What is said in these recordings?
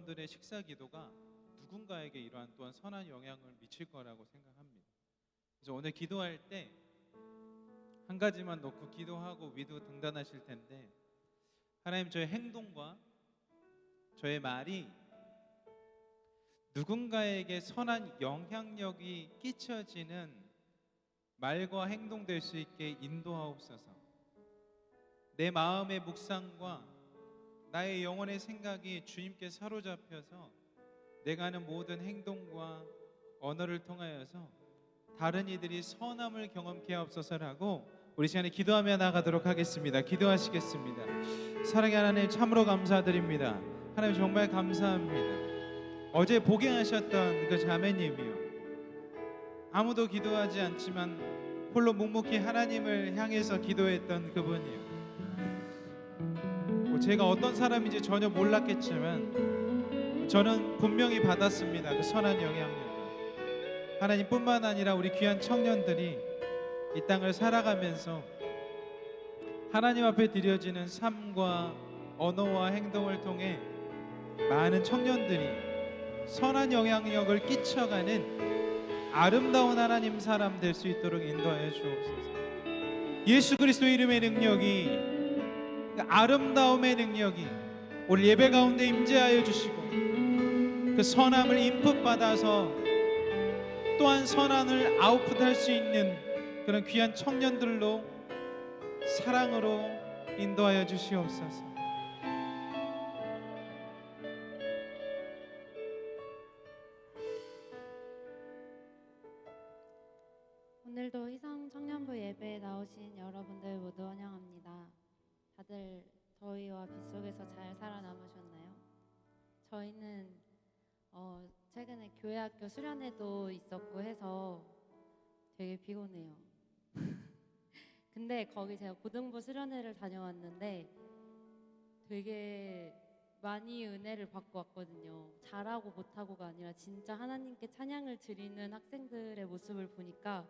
여러분들의 식사 기도가 누군가에게 이러한 또한 선한 영향을 미칠 거라고 생각합니다. 그래서 오늘 기도할 때 한 가지만 놓고 기도하고 위도 등단하실 텐데, 하나님, 저의 행동과 저의 말이 누군가에게 선한 영향력이 끼쳐지는 말과 행동 될 수 있게 인도하옵소서. 내 마음의 묵상과 나의 영혼의 생각이 주님께 사로잡혀서 내가 하는 모든 행동과 언어를 통하여서 다른 이들이 선함을 경험케 하옵소서라고 우리 시간에 기도하며 나가도록 하겠습니다. 기도하시겠습니다. 사랑의 하나님, 참으로 감사드립니다. 하나님, 정말 감사합니다. 어제 복행하셨던 그 자매님이요, 아무도 기도하지 않지만 홀로 묵묵히 하나님을 향해서 기도했던 그분이요, 제가 어떤 사람인지 전혀 몰랐겠지만 저는 분명히 받았습니다. 그 선한 영향력을. 하나님뿐만 아니라 우리 귀한 청년들이 이 땅을 살아가면서 하나님 앞에 드려지는 삶과 언어와 행동을 통해 많은 청년들이 선한 영향력을 끼쳐가는 아름다운 하나님 사람 될 수 있도록 인도하여 주옵소서. 예수 그리스도 이름의 능력이, 그 아름다움의 능력이 오늘 예배 가운데 임재하여 주시고, 그 선함을 인풋받아서 또한 선함을 아웃풋할 수 있는 그런 귀한 청년들로 사랑으로 인도하여 주시옵소서. 오늘도 희성 청년부 예배에 나오신 여러분들 모두 환영합니다. 다들 더위와 빗 속에서 잘 살아남으셨나요? 저희는 최근에 교회학교 수련회도 있었고 해서 되게 피곤해요. 근데 거기 제가 고등부 수련회를 다녀왔는데 되게 많이 은혜를 받고 왔거든요. 잘하고 못하고가 아니라 진짜 하나님께 찬양을 드리는 학생들의 모습을 보니까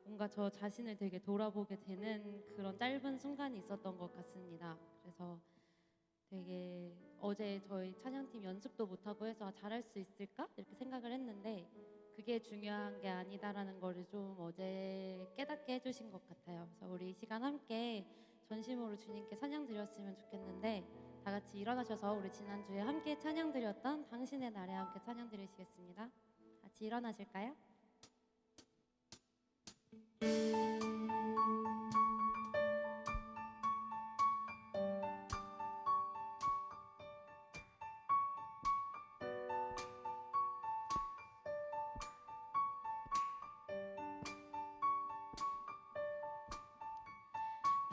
뭔가 저 자신을 되게 돌아보게 되는 그런 짧은 순간이 있었던 것 같습니다. 그래서 되게 어제 저희 찬양팀 연습도 못하고 해서 잘할 수 있을까? 이렇게 생각을 했는데 그게 중요한 게 아니다라는 거를 좀 어제 깨닫게 해주신 것 같아요. 그래서 우리 이 시간 함께 전심으로 주님께 찬양 드렸으면 좋겠는데, 다 같이 일어나셔서 우리 지난주에 함께 찬양 드렸던 당신의 날에 함께 찬양 드리시겠습니다. 같이 일어나실까요?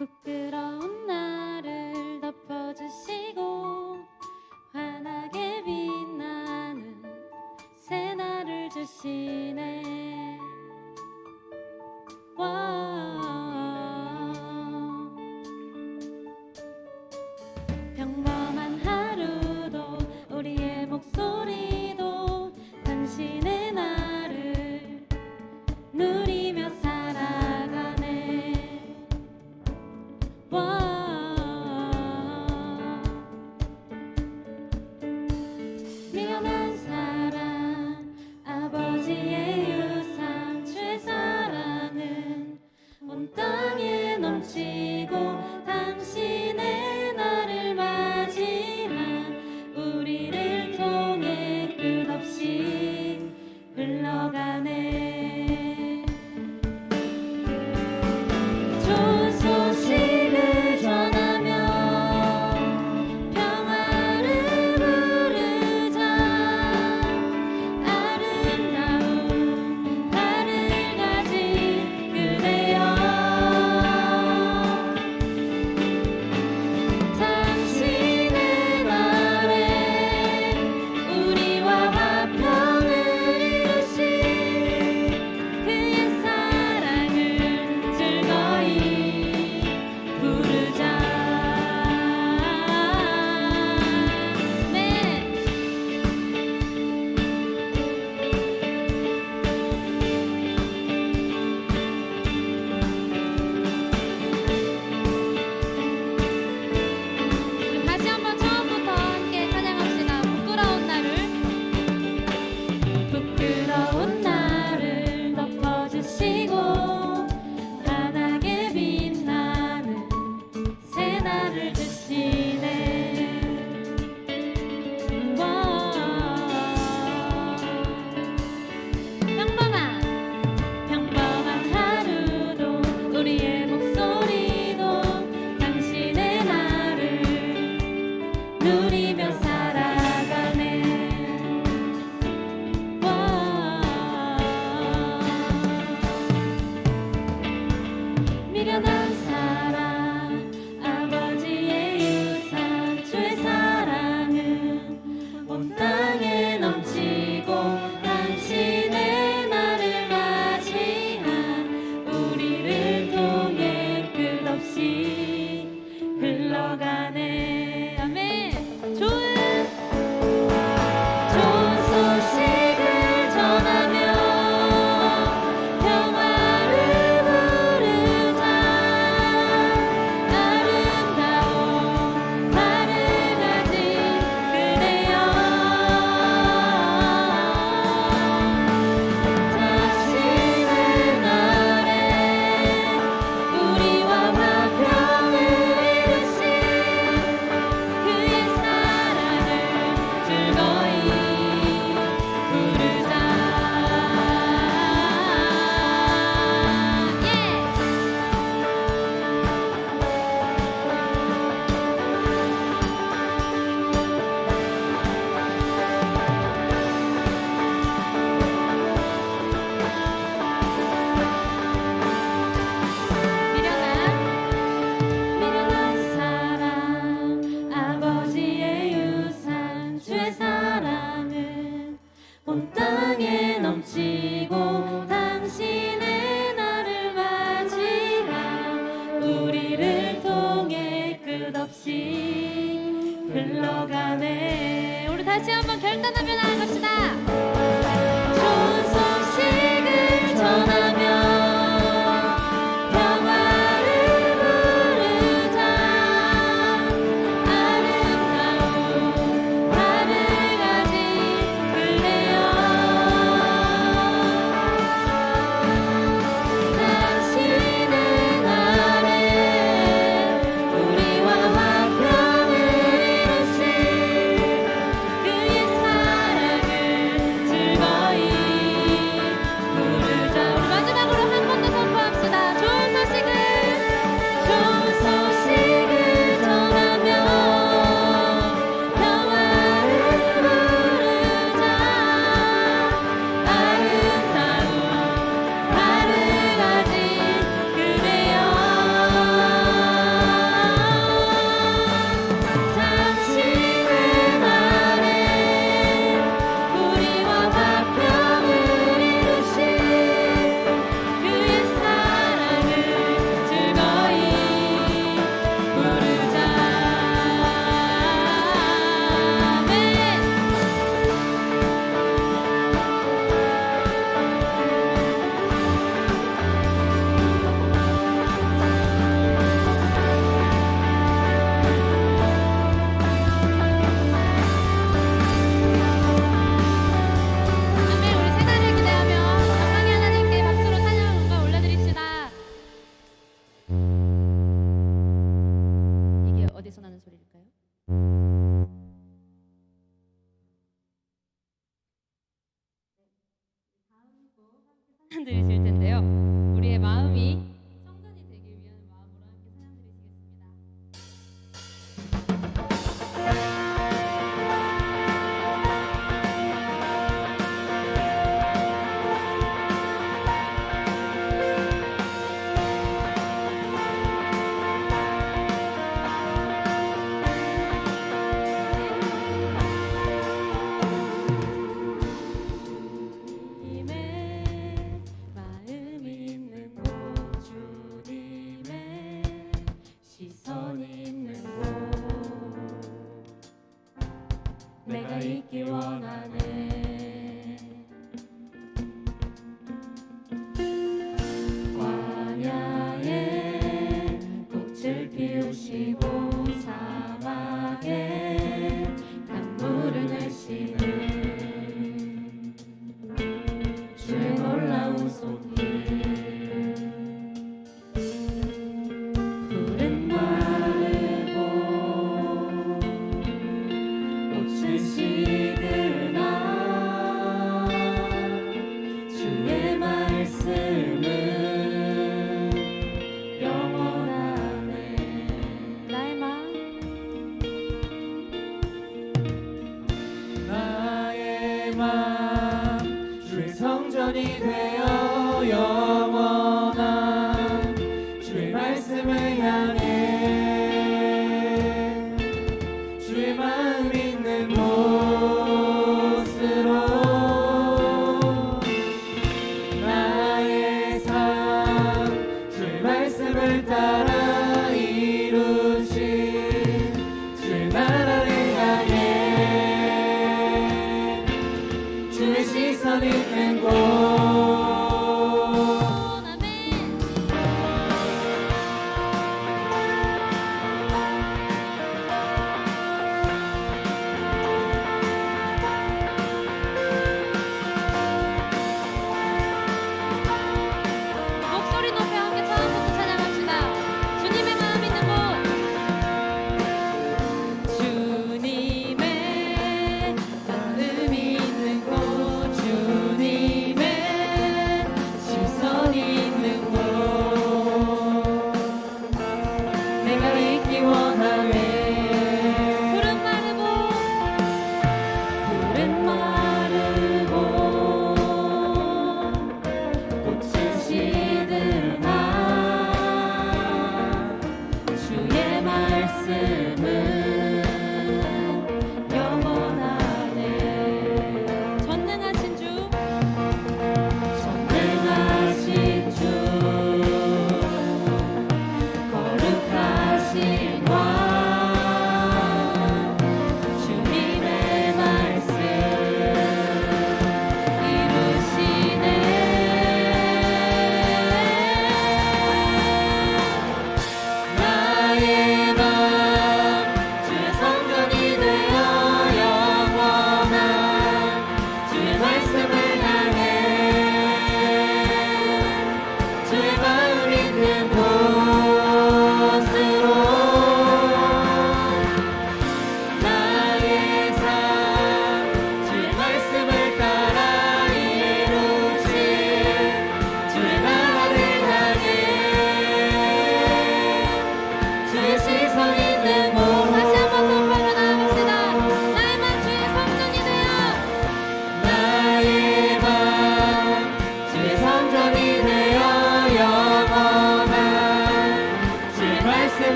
부끄러운 나를 덮어주시고 환하게 빛나는 새 날을 주시네. 평범한 하루도 우리의 목소리도 당신의 나를 누리며 살아가네. 다시 한번 결단하며 나아갑시다. 좋은 소식을 전하며 평화를 부르자. 아름다운 하늘 가진 그대여 당신은 아래 우리와 화평을 이루신 그의 사랑을 즐거이 부르자. 우리 마지막으로 한 번 더 선포합시다. 좋은 소식을 전하며 평화를 부르자. 아름다운 하늘 가진 그대여 당신은 아래 우리와 화평을 이루신 그의 사랑을 즐거이 부르자. 아멘. 아멘. 우리 새날을 기대하며 영광의 하나님께 박수로 찬양과 올려드립시다. 이게 어디서 나는 소리일까요? 찬양 드리실 텐데요. 우리의 마음이 성전이 되기 위한 마음으로 함께 찬양 드리시겠습니다. 주님의 마음 있는 곳, 주님의 시선 있는 곳, 내가 있기 원하네. 광야에 꽃을 피우시고 사막에 강물을 내시는 주의 놀라운 손길. 푸른 마르고 꽃은 시드나 주의 말씀은 영원하네. 나의 마음 나의 맘 주의 성전이 되어 영원한 주의 말씀을 향해 주의 마음 있는 곳으로 나의 삶 주의 말씀을 따라 이루신 주의 나라를 향해 주의 시선 있는 곳. 아멘. 목소리 높여 함께 처음부터 찬양합시다. 주님의 마음 있는 곳, 주님의 마음 있는 곳, 주님의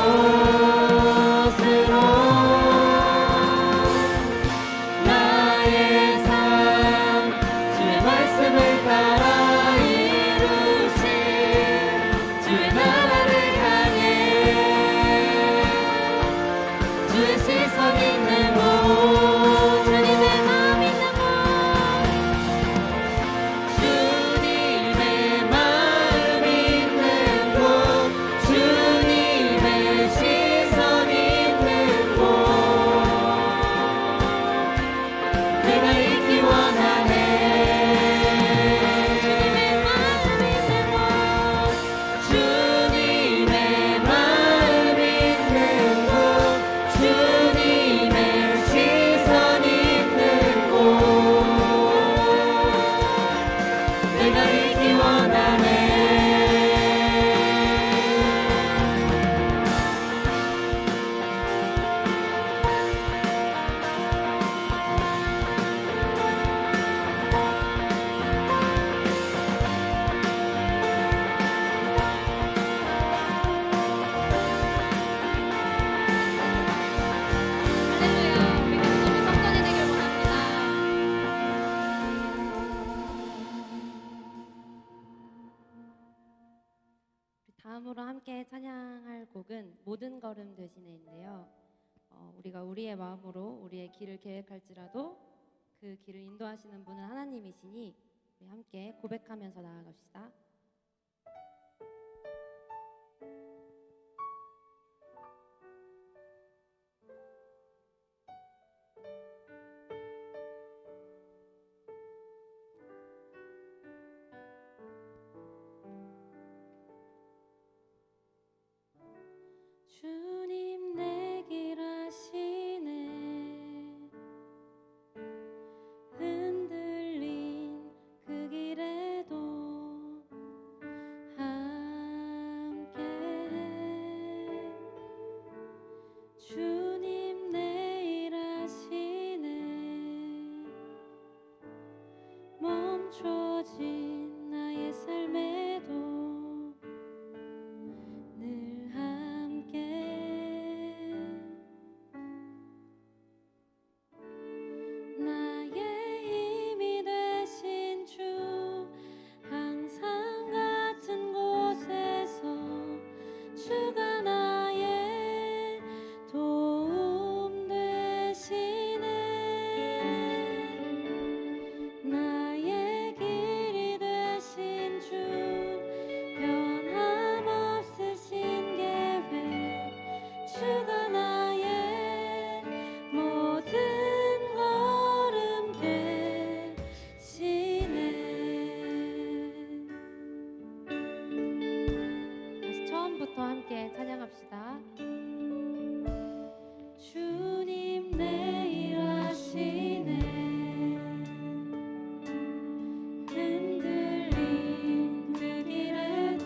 곳으로 나의 삶 주의 말씀을 따라 이루신 주의 나라를 향해 주의 시선 있는 곳 주님의 마음 있는 곳 주님의 마음 있는 곳 주님의 시선 있는 곳 내가 있기 원하네 주님의 마음 있는 곳 주님의 마음 있는 곳 주님의 시선 있는 곳 내가 있기 원하네 할렐루야 우리 믿음의 성전이 되길 원합니다. 다음으로 함께 찬양할 곡은 모든 걸음 되시네인데요. 우리가 우리의 마음으로 우리의 길을 계획할지라도 그 길을 인도하시는 분은 하나님이시니 우리 함께 고백하면서 나아갑시다. 주님 내 길 아시네 흔들린 그 길에도 함께해 주님 내 일 아시네 멈춰진 나의 삶에도 늘 함께 나의 힘이 되신 주 항상 같은 곳에서 주가 나의 도움 되시네 나의 길이 되신 주 변함없으신 계획 주가 나의 모든 걸음 되시네 다시 처음부터 함께 찬양합시다. 주님 내 일 하시네 흔들린 그 길에도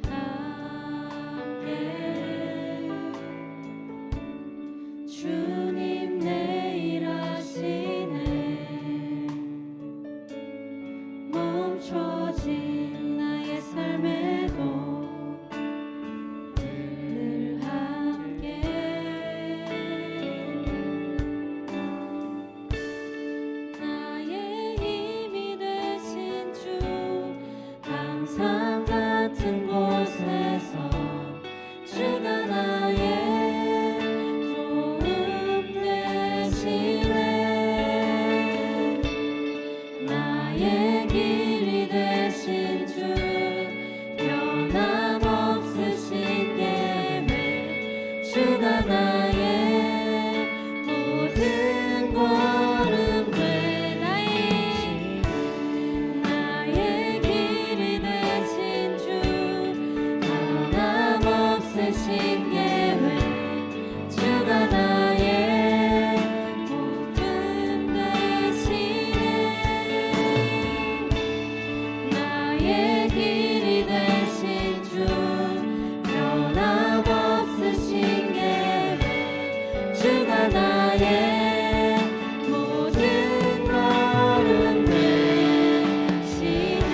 함께 주님 내 일 하시네 멈춰진 나의 삶에도 늘 함께 나의 힘이 되신 주 항상 같은 곳에서 주가 나의 도움 되시네 나의 길이 되신 주 변함없으신 계획 주가 나의 모든 걸음 돼 나의 길이 되신 주 변함없으신 계획 주가 나의 모든 되시네 나의 길이 되신 주 변함없으신 계획 주가 나의 모든 걸음 되시네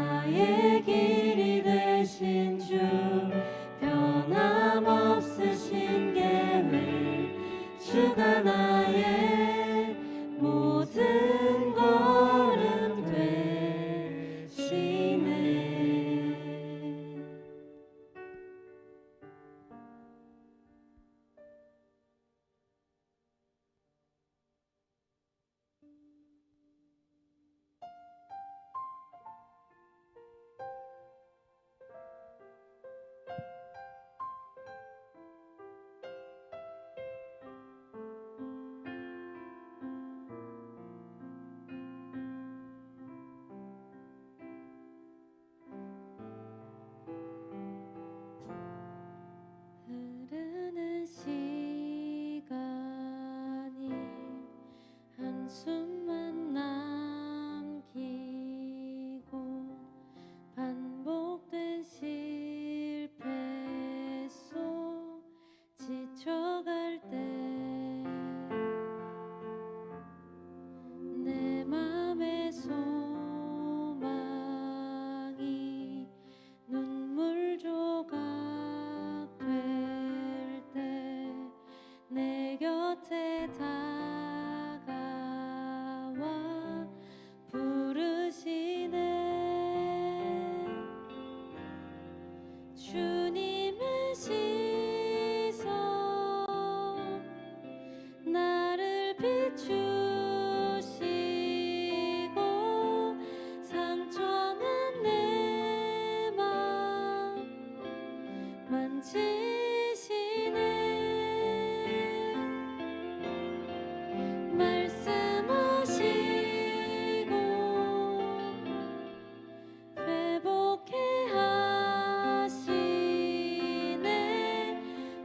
나의 길이 되신 주 변함없으신 계획 주가 나의 모든 걸음 되시네. 흐르는 시간이 한숨만 남기고 반복된 실패 속 지쳐갈 때 내 맘의 소망이 눈물 조각 될 때 내 곁에 다가와 부르시네. 주님의 시선 나를 비추시고 상처는 내 맘 만지시네. 말씀하시고 회복해 하시네.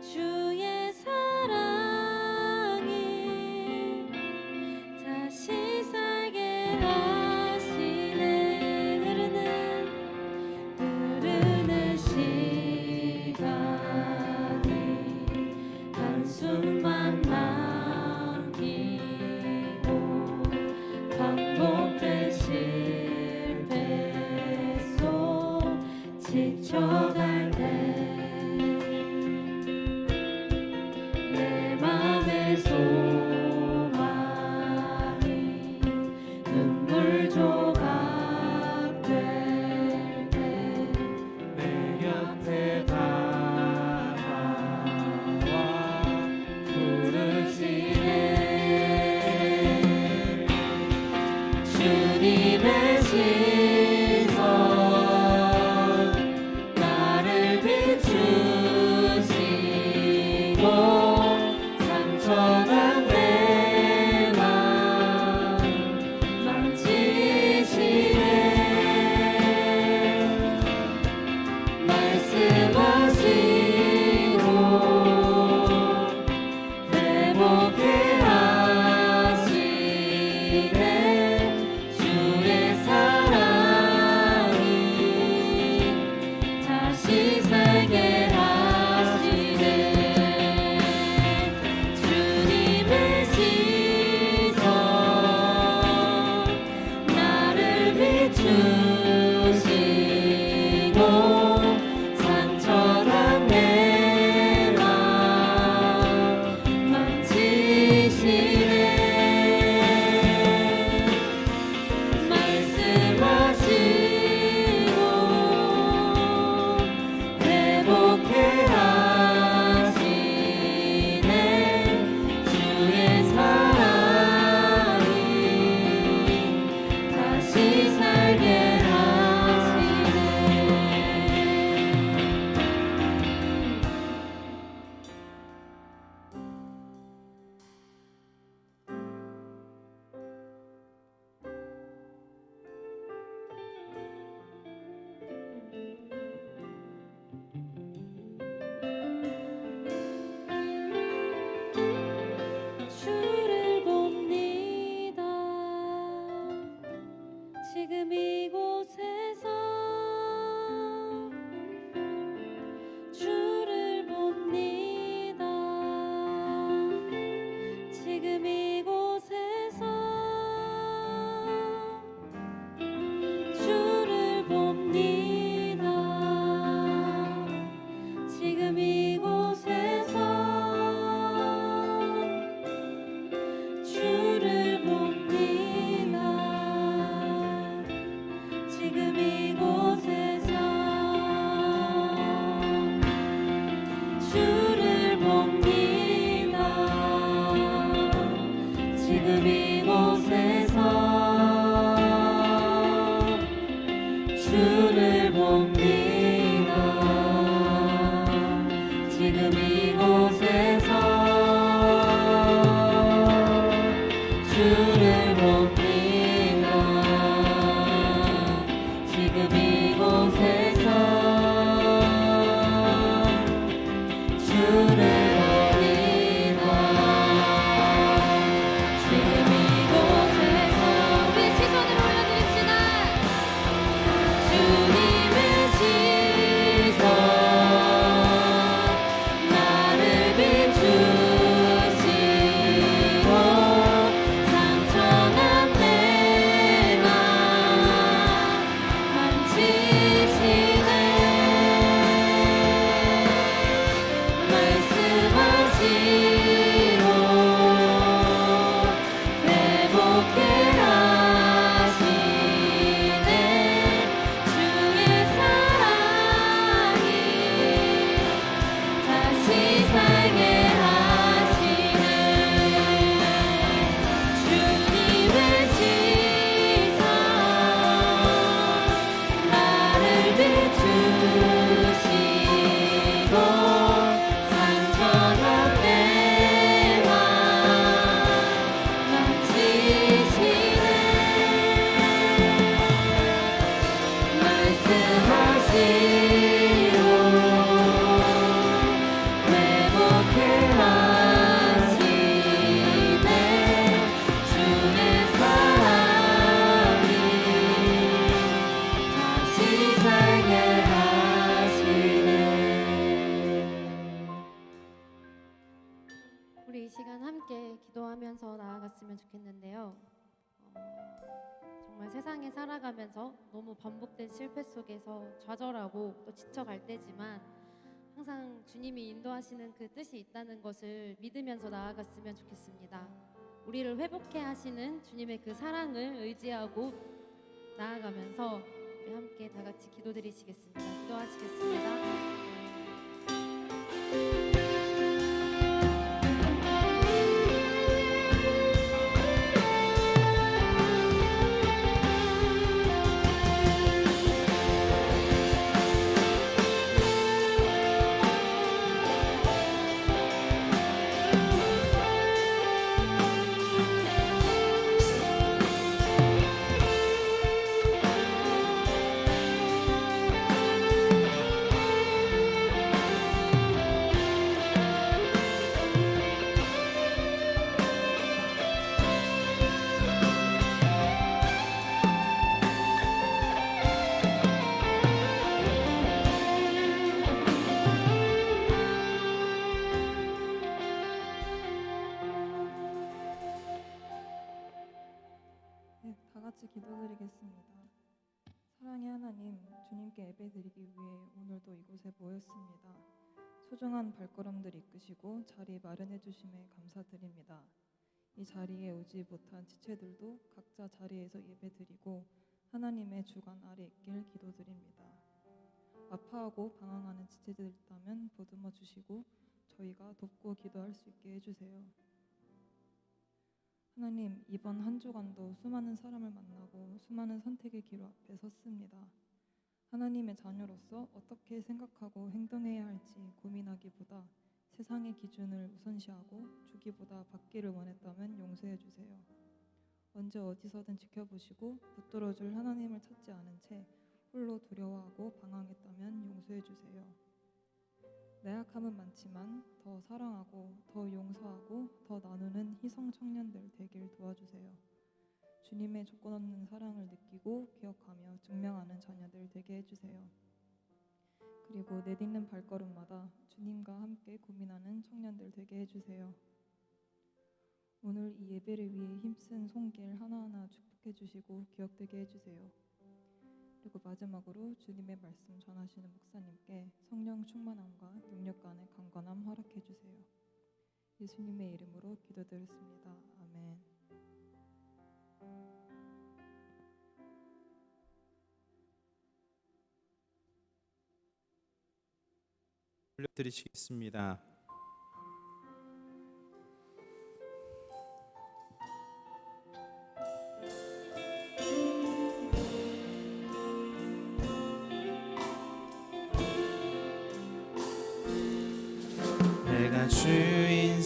주의 사랑이 다시 살게 하시네. 흐르는 시간이 한숨만 남기고 반복된 실패 속 지쳐갈 때 내 맘의 소망이 눈물 조각 될 때 내 곁에 다가와 부르시네. 주님의 시선 주를 봅니다. 지금 이곳에서 주를 봅니다. 지금 이곳에서 주를 봅니다. 지금 이곳에서 우리의 시선을 올려드립시다. 주님의 시선 나를 비추시고 상처난 내 맘 만지시네. 말씀하시고 회복해 하시네. 주의 사랑이 다시 살게 하시네. 주님의 시선 나를 비추시고 상처난 내 맘 만지시네. 말씀하시고 회복해 하시네. 주의 사랑이 다시 살게 하시네. 우리 이 시간 함께 기도하면서 나아갔으면 좋겠는데요. 정말 세상에 살아가면서 너무 반복된 실패 속에서 좌절하고 또 지쳐갈 때지만 항상 주님이 인도하시는 그 뜻이 있다는 것을 믿으면서 나아갔으면 좋겠습니다. 우리를 회복해 하시는 주님의 그 사랑을 의지하고 나아가면서 우리 함께 다 같이 기도드리시겠습니다. 기도하시겠습니다. 네, 다 같이 기도드리겠습니다. 사랑의 하나님, 주님께 예배드리기 위해 오늘도 이곳에 모였습니다. 소중한 발걸음들 이끄시고 자리 마련해 주심에 감사드립니다. 이 자리에 오지 못한 지체들도 각자 자리에서 예배드리고 하나님의 주관 아래 있길 기도드립니다. 아파하고 방황하는 지체들 있다면 보듬어 주시고 저희가 돕고 기도할 수 있게 해주세요. 하나님, 이번 한 주간도 수많은 사람을 만나고 수많은 선택의 길 앞에 섰습니다. 하나님의 자녀로서 어떻게 생각하고 행동해야 할지 고민하기보다 세상의 기준을 우선시하고 주기보다 받기를 원했다면 용서해 주세요. 언제 어디서든 지켜보시고 붙들어줄 하나님을 찾지 않은 채 홀로 두려워하고 방황했다면 용서해 주세요. 나약함은 많지만 더 사랑하고 더 용서하고 더 나누는 희성 청년들 되길 도와주세요. 주님의 조건 없는 사랑을 느끼고 기억하며 증명하는 자녀들 되게 해주세요. 그리고 내딛는 발걸음마다 주님과 함께 고민하는 청년들 되게 해주세요. 오늘 이 예배를 위해 힘쓴 손길 하나하나 축복해 주시고 기억되게 해주세요. 그리고 마지막으로 주님의 말씀 전하시는 목사님께 성령 충만함과 능력 간의 강건함 허락해 주세요. 예수님의 이름으로 기도드렸습니다. 아멘. 올려드리시겠습니다.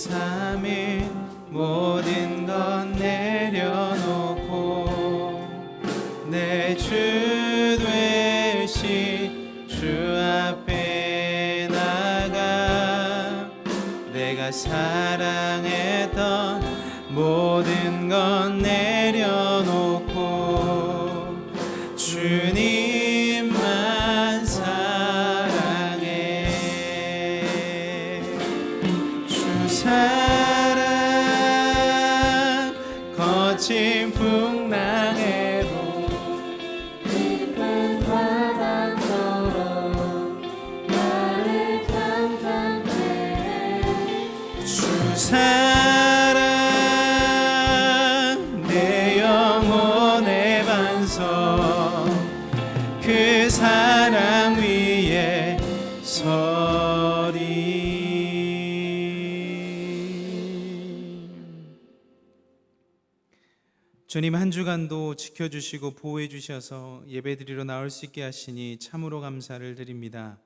3일 모든 것 내려놓고 내 주 되신 주 앞에 나가 내가 사랑했던 모든 것 내려놓고 주님만 사랑해. 주 사랑 거친 풍랑에도 깊은 바다처럼 나를 감당해. 주 사랑 내 영혼의 반석 그 사랑 위에 서리. 주님 한 주간도 지켜주시고 보호해 주셔서 예배드리러 나올 수 있게 하시니 참으로 감사를 드립니다.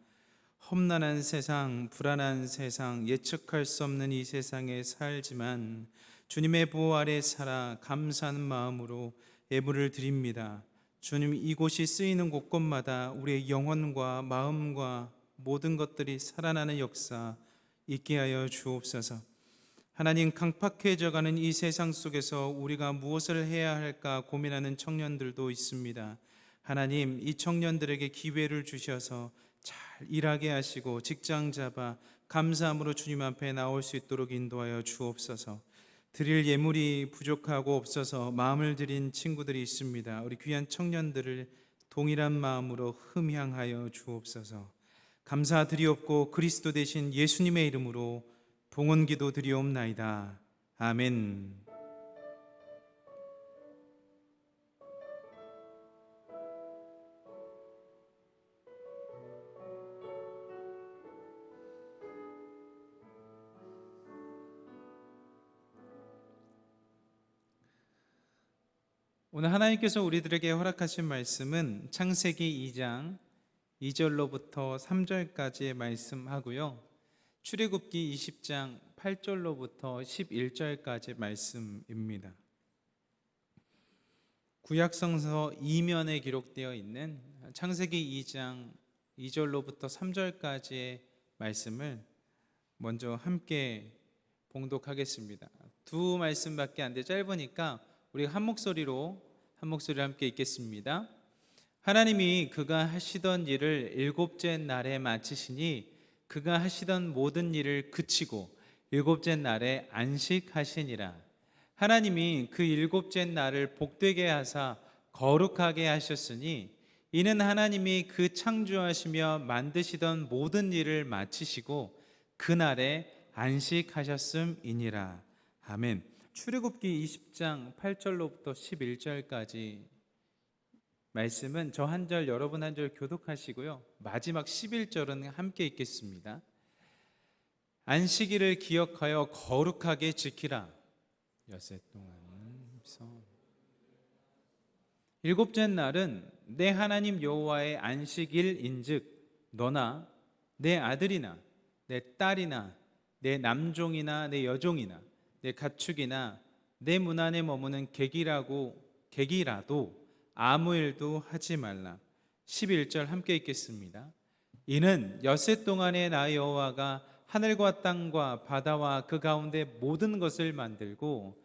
험난한 세상, 불안한 세상, 예측할 수 없는 이 세상에 살지만 주님의 보호 아래 살아 감사하는 마음으로 예물을 드립니다. 주님, 이곳이 쓰이는 곳곳마다 우리의 영혼과 마음과 모든 것들이 살아나는 역사 있게 하여 주옵소서. 하나님, 강팍해져가는 이 세상 속에서 우리가 무엇을 해야 할까 고민하는 청년들도 있습니다. 하나님, 이 청년들에게 기회를 주셔서 잘 일하게 하시고 직장 잡아 감사함으로 주님 앞에 나올 수 있도록 인도하여 주옵소서. 드릴 예물이 부족하고 없어서 마음을 드린 친구들이 있습니다. 우리 귀한 청년들을 동일한 마음으로 흠향하여 주옵소서. 감사드리옵고 그리스도 되신 예수님의 이름으로 봉헌기도 드리옵나이다. 아멘. 오늘 하나님께서 우리들에게 허락하신 말씀은 창세기 2장 2절로부터 3절까지의 말씀하고요, 출애굽기 20장 8절로부터 11절까지의 말씀입니다. 구약성서 2면에 기록되어 있는 창세기 2장 2절로부터 3절까지의 말씀을 먼저 함께 봉독하겠습니다. 두 말씀밖에 안 돼 짧으니까 우리가 한 목소리로 함께 읽겠습니다. 하나님이 그가 하시던 일을 일곱째 날에 마치시니 그가 하시던 모든 일을 그치고 일곱째 날에 안식하시니라. 하나님이 그 일곱째 날을 복되게 하사 거룩하게 하셨으니 이는 하나님이 그 창조하시며 만드시던 모든 일을 마치시고 그날에 안식하셨음이니라. 아멘. 출애굽기 20장 8절로부터 11절까지 말씀은 저 한 절 여러분 한 절 교독하시고요, 마지막 11절은 함께 읽겠습니다. 안식일을 기억하여 거룩하게 지키라. 엿새 동안 일곱째 날은 내 하나님 여호와의 안식일인즉 너나 내 아들이나 내 딸이나 내 남종이나 내 여종이나 내 가축이나 내 문 안에 머무는 객이라도 아무 일도 하지 말라. 11절 함께 읽겠습니다. 이는 엿새 동안에 나 여호와가 하늘과 땅과 바다와 그 가운데 모든 것을 만들고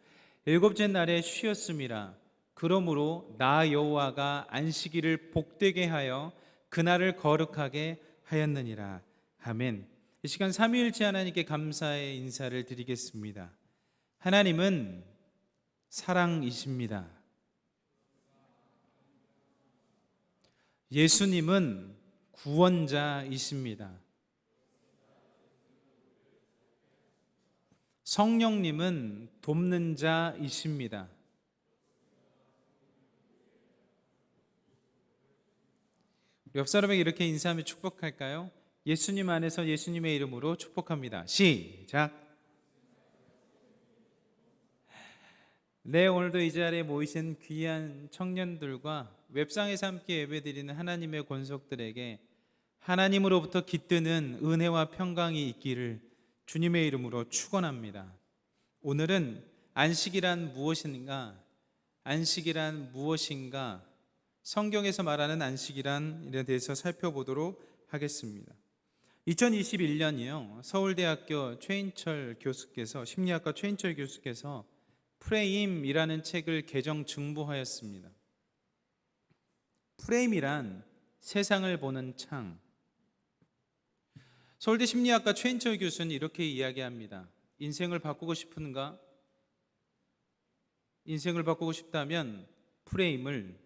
일곱째 날에 쉬었음이라. 그러므로 나 여호와가 안식일을 복되게 하여 그날을 거룩하게 하였느니라. 아멘. 이 시간 삼위일체 하나님께 감사의 인사를 드리겠습니다. 하나님은 사랑이십니다. 예수님은 구원자이십니다. 성령님은 돕는 자이십니다. 옆 사람에게 이렇게 인사하며 축복할까요? 예수님 안에서 예수님의 이름으로 축복합니다. 시작. 네, 오늘도 이 자리에 모이신 귀한 청년들과 웹상에서 함께 예배드리는 하나님의 권속들에게 하나님으로부터 깃드는 은혜와 평강이 있기를 주님의 이름으로 축원합니다. 오늘은 안식이란 무엇인가? 안식이란 무엇인가? 성경에서 말하는 안식이란에 대해서 살펴보도록 하겠습니다. 2021년이요. 서울대학교 최인철 교수께서, 심리학과 최인철 교수께서 프레임이라는 책을 개정 증부하였습니다. 프레임이란 세상을 보는 창. 서울대 심리학과 최인철 교수는 이렇게 이야기합니다. 인생을 바꾸고 싶은가? 인생을 바꾸고 싶다면 프레임을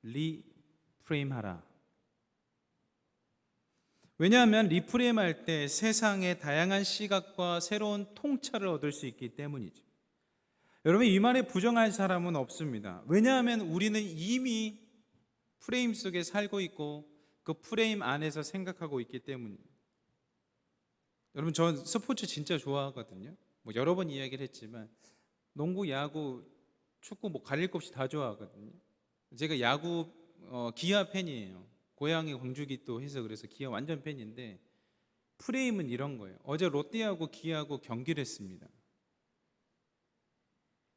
리프레임하라. 왜냐하면 리프레임할 때 세상의 다양한 시각과 새로운 통찰을 얻을 수 있기 때문이죠. 여러분, 이 말에 부정할 사람은 없습니다. 왜냐하면 우리는 이미 프레임 속에 살고 있고 그 프레임 안에서 생각하고 있기 때문입니다. 여러분, 전 스포츠 진짜 좋아하거든요. 여러 번 이야기를 했지만 농구, 야구, 축구 가릴 것 없이 다 좋아하거든요. 제가 야구 기아 팬이에요. 고향이 광주기 또 해서 그래서 기아 완전 팬인데, 프레임은 이런 거예요. 어제 롯데하고 기아하고 경기를 했습니다.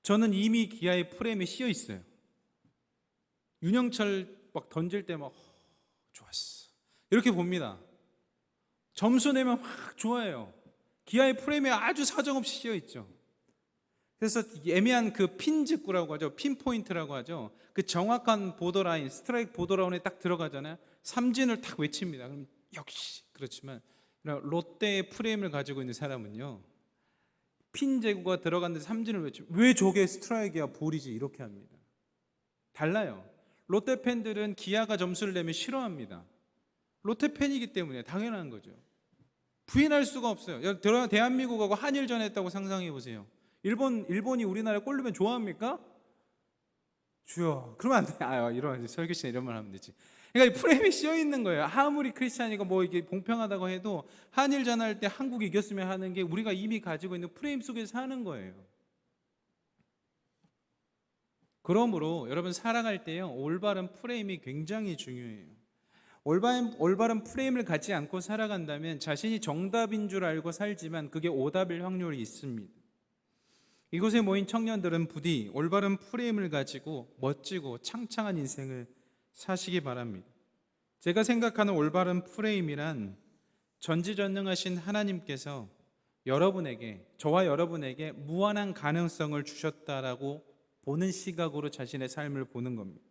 저는 이미 기아의 프레임에 씌여 있어요. 윤영철 막 던질 때 막 좋았어 이렇게 봅니다. 점수 내면 확 좋아해요. 기아의 프레임에 아주 사정없이 씌여 있죠. 그래서 애매한 그 핀직구라고 하죠. 핀포인트라고 하죠. 그 정확한 보더라인, 스트라이크 보더라인에 딱 들어가잖아요. 삼진을 딱 외칩니다. 그럼 역시 그렇지만 롯데의 프레임을 가지고 있는 사람은요, 핀제구가 들어갔는데 삼진을 외치면 왜 저게 스트라이크야 볼이지 이렇게 합니다. 달라요. 롯데 팬들은 기아가 점수를 내면 싫어합니다. 롯데 팬이기 때문에 당연한 거죠. 부인할 수가 없어요. 대한민국하고 한일전 했다고 상상해 보세요. 일본이 우리나라에 골 넣으면 좋아합니까? 주여, 그러면 안 돼. 이런 설교 시간 이런 말 하면 되지. 그러니까 프레임이 씌여 있는 거예요. 아무리 크리스찬이가 이게 공평하다고 해도 한일전 할 때 한국이 이겼으면 하는 게 우리가 이미 가지고 있는 프레임 속에서 사는 거예요. 그러므로 여러분, 살아갈 때요, 올바른 프레임이 굉장히 중요해요. 올바른 프레임을 갖지 않고 살아간다면 자신이 정답인 줄 알고 살지만 그게 오답일 확률이 있습니다. 이곳에 모인 청년들은 부디 올바른 프레임을 가지고 멋지고 창창한 인생을 사시기 바랍니다. 제가 생각하는 올바른 프레임이란 전지전능하신 하나님께서 저와 여러분에게 무한한 가능성을 주셨다라고 보는 시각으로 자신의 삶을 보는 겁니다.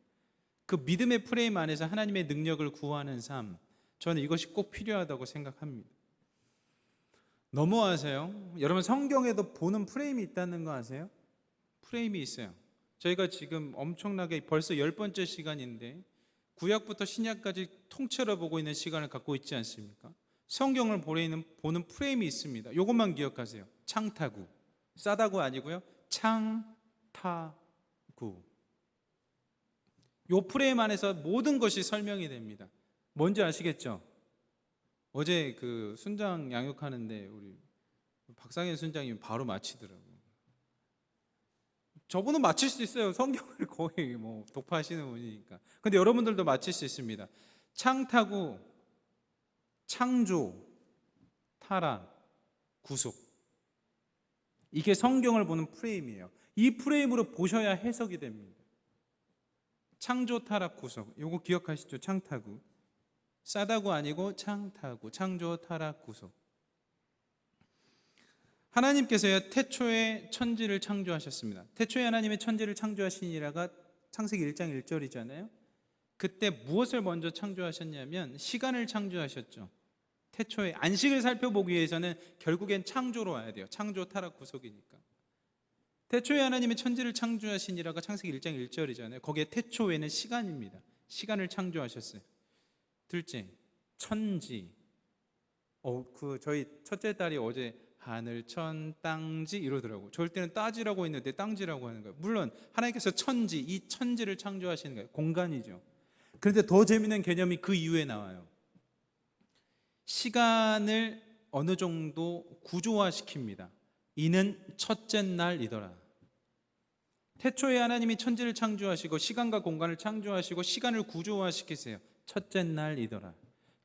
그 믿음의 프레임 안에서 하나님의 능력을 구하는 삶, 저는 이것이 꼭 필요하다고 생각합니다. 너무 아세요? 여러분, 성경에도 보는 프레임이 있다는 거 아세요? 프레임이 있어요. 저희가 지금 엄청나게 벌써 10번째 시간인데 구약부터 신약까지 통째로 보고 있는 시간을 갖고 있지 않습니까? 성경을 보는 프레임이 있습니다. 이것만 기억하세요. 창타구. 싸다구 아니고요. 창타구. 이 프레임 안에서 모든 것이 설명이 됩니다. 뭔지 아시겠죠? 어제 그 순장 양육하는데 우리 박상현 순장이 바로 마치더라고요. 저분은 맞힐 수 있어요. 성경을 거의 독파하시는 분이니까. 근데 여러분들도 맞힐 수 있습니다. 창타구, 창조, 타락, 구속. 이게 성경을 보는 프레임이에요. 이 프레임으로 보셔야 해석이 됩니다. 창조, 타락, 구속. 요거 기억하시죠? 창타구. 싸다구 아니고 창타구. 창조, 타락, 구속. 하나님께서요, 태초에 천지를 창조하셨습니다. 태초에 하나님의 천지를 창조하시니라가 창세기 1장 1절이잖아요. 그때 무엇을 먼저 창조하셨냐면 시간을 창조하셨죠. 태초에 안식을 살펴보기 위해서는 결국엔 창조로 와야 돼요. 창조, 타락, 구속이니까. 태초에 하나님의 천지를 창조하시니라가 창세기 1장 1절이잖아요. 거기에 태초에는 시간입니다. 시간을 창조하셨어요. 둘째, 천지. 저희 첫째 딸이 어제 하늘, 천, 땅지 이러더라고. 저럴 때는 따지라고 했는데 땅지라고 하는 거예요. 물론 하나님께서 천지, 이 천지를 창조하시는 거예요. 공간이죠. 그런데 더 재미있는 개념이 그 이후에 나와요. 시간을 어느 정도 구조화시킵니다. 이는 첫째 날이더라. 태초에 하나님이 천지를 창조하시고 시간과 공간을 창조하시고 시간을 구조화시키세요. 첫째 날이더라.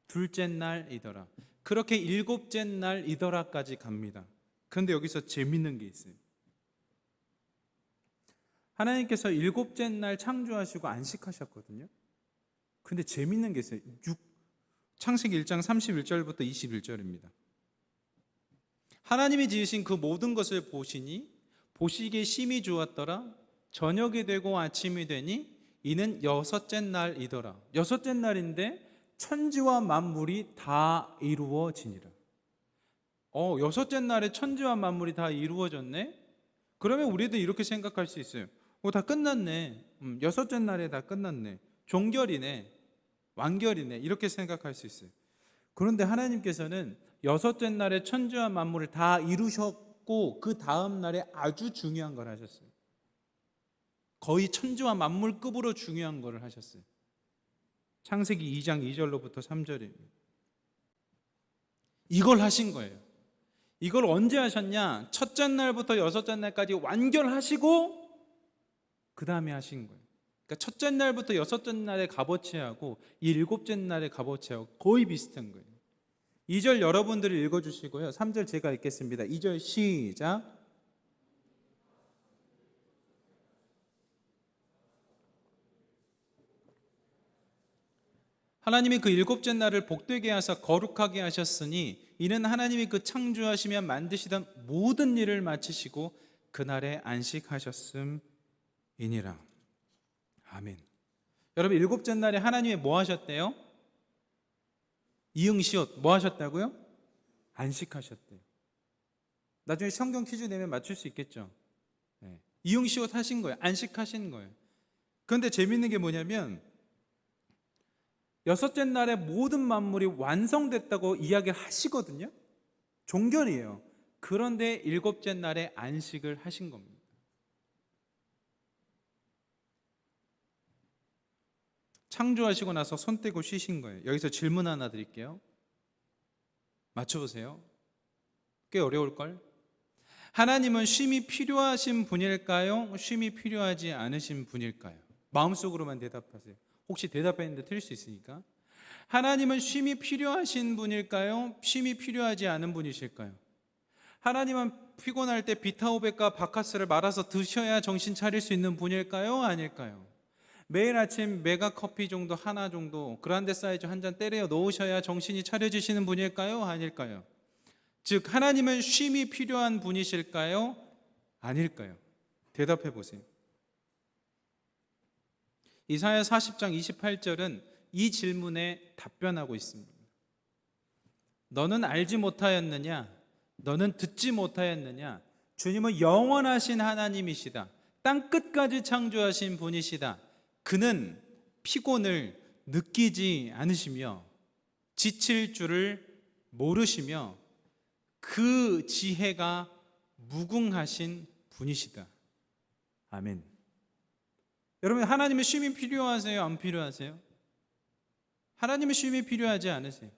둘째 날이더라. 그렇게 일곱째 날이더라까지 갑니다. 그런데 여기서 재밌는 게 있어요. 하나님께서 일곱째 날 창조하시고 안식하셨거든요. 근데 재밌는 게 있어요. 창세기 1장 31절부터 21절입니다. 하나님이 지으신 그 모든 것을 보시니 보시기에 심히 좋았더라. 저녁이 되고 아침이 되니 이는 여섯째 날이더라. 여섯째 날인데 천지와 만물이 다 이루어지니라. 여섯째 날에 천지와 만물이 다 이루어졌네? 그러면 우리도 이렇게 생각할 수 있어요. 다 끝났네. 여섯째 날에 다 끝났네. 종결이네. 완결이네. 이렇게 생각할 수 있어요. 그런데 하나님께서는 여섯째 날에 천지와 만물을 다 이루셨고 그 다음 날에 아주 중요한 걸 하셨어요. 거의 천지와 만물급으로 중요한 걸 하셨어요. 창세기 2장 2절로부터 3절입니다. 이걸 하신 거예요. 이걸 언제 하셨냐? 첫째 날부터 여섯째 날까지 완결하시고 그 다음에 하신 거예요. 그러니까 첫째 날부터 여섯째 날의 값어치하고 이 일곱째 날의 값어치하고 거의 비슷한 거예요. 2절 여러분들이 읽어주시고요. 3절 제가 읽겠습니다. 2절 시작. 하나님이 그 일곱째 날을 복되게 하사 거룩하게 하셨으니 이는 하나님이 그 창조하시며 만드시던 모든 일을 마치시고 그날에 안식하셨음이니라. 아멘. 여러분, 일곱째 날에 하나님이 뭐 하셨대요? 이응시옷 뭐 하셨다고요? 안식하셨대요. 나중에 성경 퀴즈 내면 맞출 수 있겠죠. 네. 이응시옷 하신 거예요. 안식하신 거예요. 그런데 재밌는 게 뭐냐면 여섯째 날에 모든 만물이 완성됐다고 이야기를 하시거든요. 종결이에요. 그런데 일곱째 날에 안식을 하신 겁니다. 창조하시고 나서 손 떼고 쉬신 거예요. 여기서 질문 하나 드릴게요. 맞춰보세요. 꽤 어려울걸? 하나님은 쉼이 필요하신 분일까요? 쉼이 필요하지 않으신 분일까요? 마음속으로만 대답하세요. 혹시 대답했는데 틀릴 수 있으니까. 하나님은 쉼이 필요하신 분일까요? 쉼이 필요하지 않은 분이실까요? 하나님은 피곤할 때 비타오백과 바카스를 말아서 드셔야 정신 차릴 수 있는 분일까요? 아닐까요? 매일 아침 메가 커피 정도 하나 정도 그란데 사이즈 한 잔 때려 놓으셔야 정신이 차려지시는 분일까요? 아닐까요? 즉 하나님은 쉼이 필요한 분이실까요? 아닐까요? 대답해 보세요. 이사야 40장 28절은 이 질문에 답변하고 있습니다. 너는 알지 못하였느냐? 너는 듣지 못하였느냐? 주님은 영원하신 하나님이시다. 땅 끝까지 창조하신 분이시다. 그는 피곤을 느끼지 않으시며 지칠 줄을 모르시며 그 지혜가 무궁하신 분이시다. 아멘. 여러분, 하나님의 쉼이 필요하세요? 안 필요하세요? 하나님의 쉼이 필요하지 않으세요?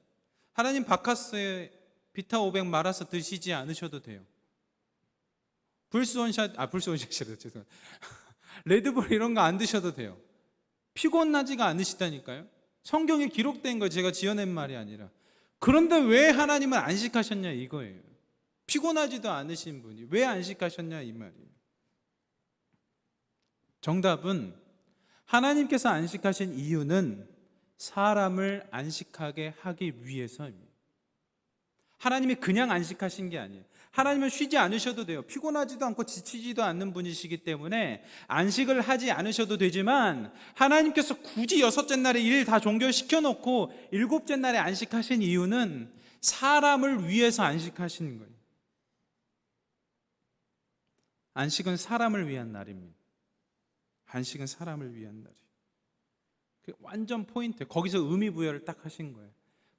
하나님 바카스에 비타 500 말아서 드시지 않으셔도 돼요. 불스 원샷이라 죄송합니다. 레드불 이런 거 안 드셔도 돼요. 피곤하지가 않으시다니까요. 성경에 기록된 거 제가 지어낸 말이 아니라. 그런데 왜 하나님은 안식하셨냐 이거예요. 피곤하지도 않으신 분이 왜 안식하셨냐 이 말이에요. 정답은 하나님께서 안식하신 이유는 사람을 안식하게 하기 위해서입니다. 하나님이 그냥 안식하신 게 아니에요. 하나님은 쉬지 않으셔도 돼요. 피곤하지도 않고 지치지도 않는 분이시기 때문에 안식을 하지 않으셔도 되지만 하나님께서 굳이 여섯째 날에 일 다 종결시켜 놓고 일곱째 날에 안식하신 이유는 사람을 위해서 안식하신 거예요. 안식은 사람을 위한 날입니다. 안식은 사람을 위한 날이에요. 완전 포인트. 거기서 의미 부여를 딱 하신 거예요.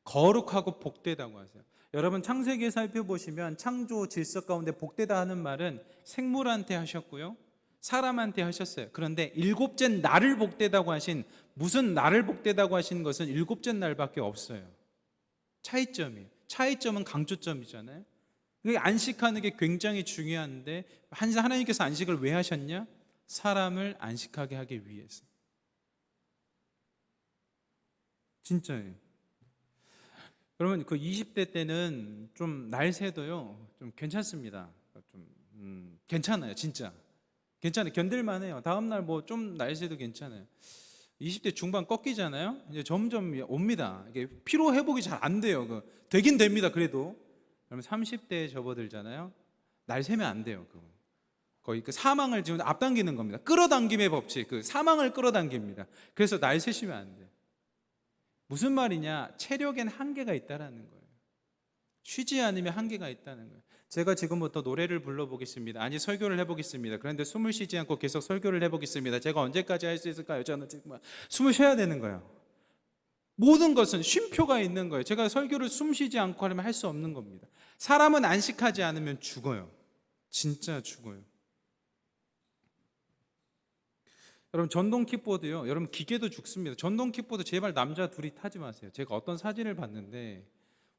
거룩하고 복되다고 하세요. 여러분 창세기에 살펴보시면 창조 질서 가운데 복되다 하는 말은 생물한테 하셨고요. 사람한테 하셨어요. 그런데 일곱째 날을 복되다고 하신 무슨 날을 복되다고 하신 것은 일곱째 날밖에 없어요. 차이점이에요. 차이점은 강조점이잖아요. 안식하는 게 굉장히 중요한데 하나님께서 안식을 왜 하셨냐? 사람을 안식하게 하기 위해서. 진짜예요. 여러분 그 20대 때는 좀 날새도요 좀 괜찮습니다. 좀 괜찮아요 진짜. 괜찮아요. 견딜만해요. 다음 날 뭐 좀 날새도 괜찮아요. 20대 중반 꺾이잖아요. 이제 점점 옵니다. 이게 피로 회복이 잘 안 돼요. 되긴 됩니다. 그래도 그러면 30대에 접어들잖아요. 날 새면 안 돼요. 거의 그 사망을 지금 앞당기는 겁니다. 끌어당김의 법칙, 그 사망을 끌어당깁니다. 그래서 날 새시면 안 돼요. 무슨 말이냐? 체력엔 한계가 있다라는 거예요. 쉬지 않으면 한계가 있다는 거예요. 제가 지금부터 노래를 불러보겠습니다. 아니 설교를 해보겠습니다. 그런데 숨을 쉬지 않고 계속 설교를 해보겠습니다. 제가 언제까지 할 수 있을까요? 저는 지금 숨을 쉬어야 되는 거예요. 모든 것은 쉼표가 있는 거예요. 제가 설교를 숨 쉬지 않고 하려면 할 수 없는 겁니다. 사람은 안식하지 않으면 죽어요. 진짜 죽어요. 여러분 전동 킥보드요. 여러분 기계도 죽습니다. 전동 킥보드 제발 남자 둘이 타지 마세요. 제가 어떤 사진을 봤는데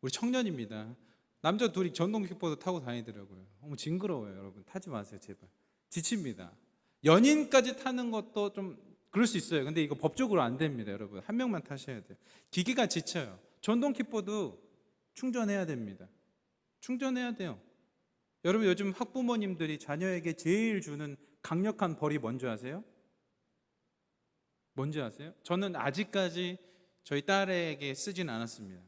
우리 청년입니다. 남자 둘이 전동 킥보드 타고 다니더라고요. 너무 징그러워요. 여러분 타지 마세요. 제발. 지칩니다. 연인까지 타는 것도 좀 그럴 수 있어요. 근데 이거 법적으로 안 됩니다. 여러분 한 명만 타셔야 돼요. 기계가 지쳐요. 전동 킥보드 충전해야 됩니다. 충전해야 돼요. 여러분 요즘 학부모님들이 자녀에게 제일 주는 강력한 벌이 뭔지 아세요? 뭔지 아세요? 저는 아직까지 저희 딸에게 쓰진 않았습니다.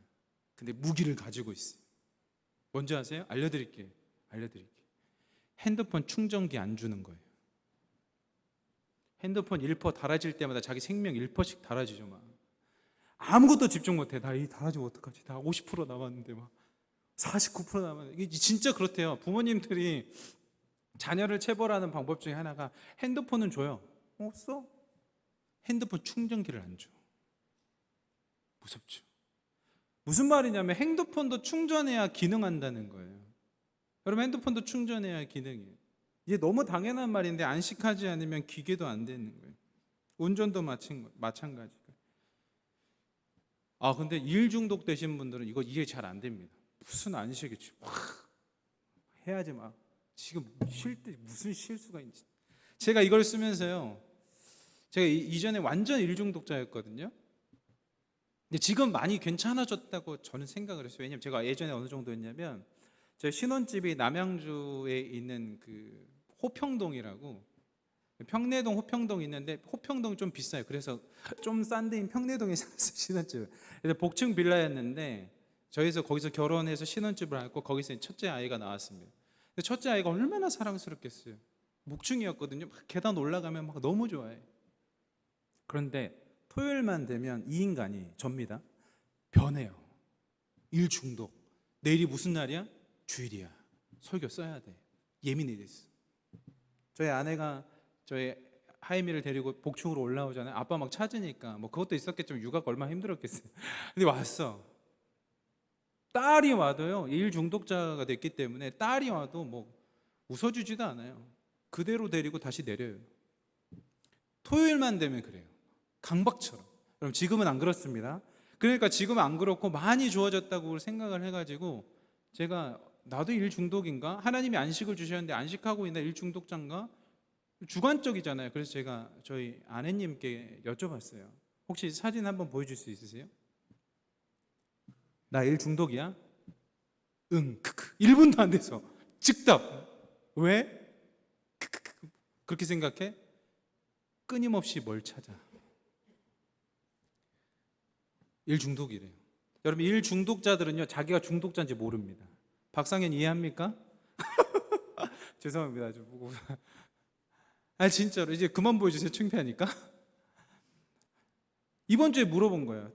근데 무기를 가지고 있어요. 뭔지 아세요? 알려드릴게요. 핸드폰 충전기 안 주는 거예요. 핸드폰 1% 달아질 때마다 자기 생명 1%씩 달아지죠. 막 아무것도 집중 못해. 나 이 달아지면 어떡하지? 다 50% 남았는데 막 49% 남았는데. 이게 진짜 그렇대요. 부모님들이 자녀를 체벌하는 방법 중에 하나가 핸드폰은 줘요. 없어? 핸드폰 충전기를 안 줘. 무섭죠. 무슨 말이냐면 핸드폰도 충전해야 기능한다는 거예요. 여러분 핸드폰도 충전해야 기능이에요. 이게 너무 당연한 말인데 안식하지 않으면 기계도 안 되는 거예요. 운전도 마찬가지고. 근데 일 중독 되신 분들은 이거 이해 잘 안 됩니다. 무슨 안식이지? 해야지 막. 지금 쉴 때 무슨 쉴 수가 있지? 제가 이걸 쓰면서요. 제가 이전에 완전 일 중독자였거든요. 근데 지금 많이 괜찮아졌다고 저는 생각을 했어요. 왜냐면 제가 예전에 어느 정도였냐면 제 신혼집이 남양주에 있는 그 호평동이라고, 평내동 호평동 있는데 호평동이 좀 비싸요. 그래서 좀 싼 데인 평내동에 살았어요. 신혼집. 그래서 복층 빌라였는데 저희서 거기서 결혼해서 신혼집을 했고 거기서 첫째 아이가 나왔습니다. 근데 첫째 아이가 얼마나 사랑스럽겠어요. 목충이었거든요. 막 계단 올라가면 막 너무 좋아해. 그런데 토요일만 되면 이 인간이 접니다. 변해요. 일 중독. 내일이 무슨 날이야? 주일이야. 설교 써야 돼. 예민해 됐어. 저희 아내가 저희 하이미를 데리고 복층으로 올라오잖아요. 아빠 막 찾으니까 뭐 그것도 있었겠지만 육아가 얼마나 힘들었겠어요. 근데 왔어. 딸이 와도요. 일 중독자가 됐기 때문에 딸이 와도 뭐 웃어주지도 않아요. 그대로 데리고 다시 내려요. 토요일만 되면 그래요. 강박처럼. 그럼 지금은 안 그렇습니다. 그러니까 지금은 안 그렇고 많이 좋아졌다고 생각을 해가지고 제가 나도 일 중독인가? 하나님이 안식을 주셨는데 안식하고 있나? 일 중독자인가? 주관적이잖아요. 그래서 제가 저희 아내님께 여쭤봤어요. 혹시 사진 한번 보여줄 수 있으세요? 나 일 중독이야? 응. 크크. 1분도 안 돼서 즉답. 왜? 크크크. 그렇게 생각해? 끊임없이 뭘 찾아? 일 중독이래요. 여러분 일 중독자들은요 자기가 중독자인지 모릅니다. 박상현 이해합니까? 죄송합니다. 좀 보고. 진짜로 이제 그만 보여주세요. 창피하니까. 이번 주에 물어본 거예요.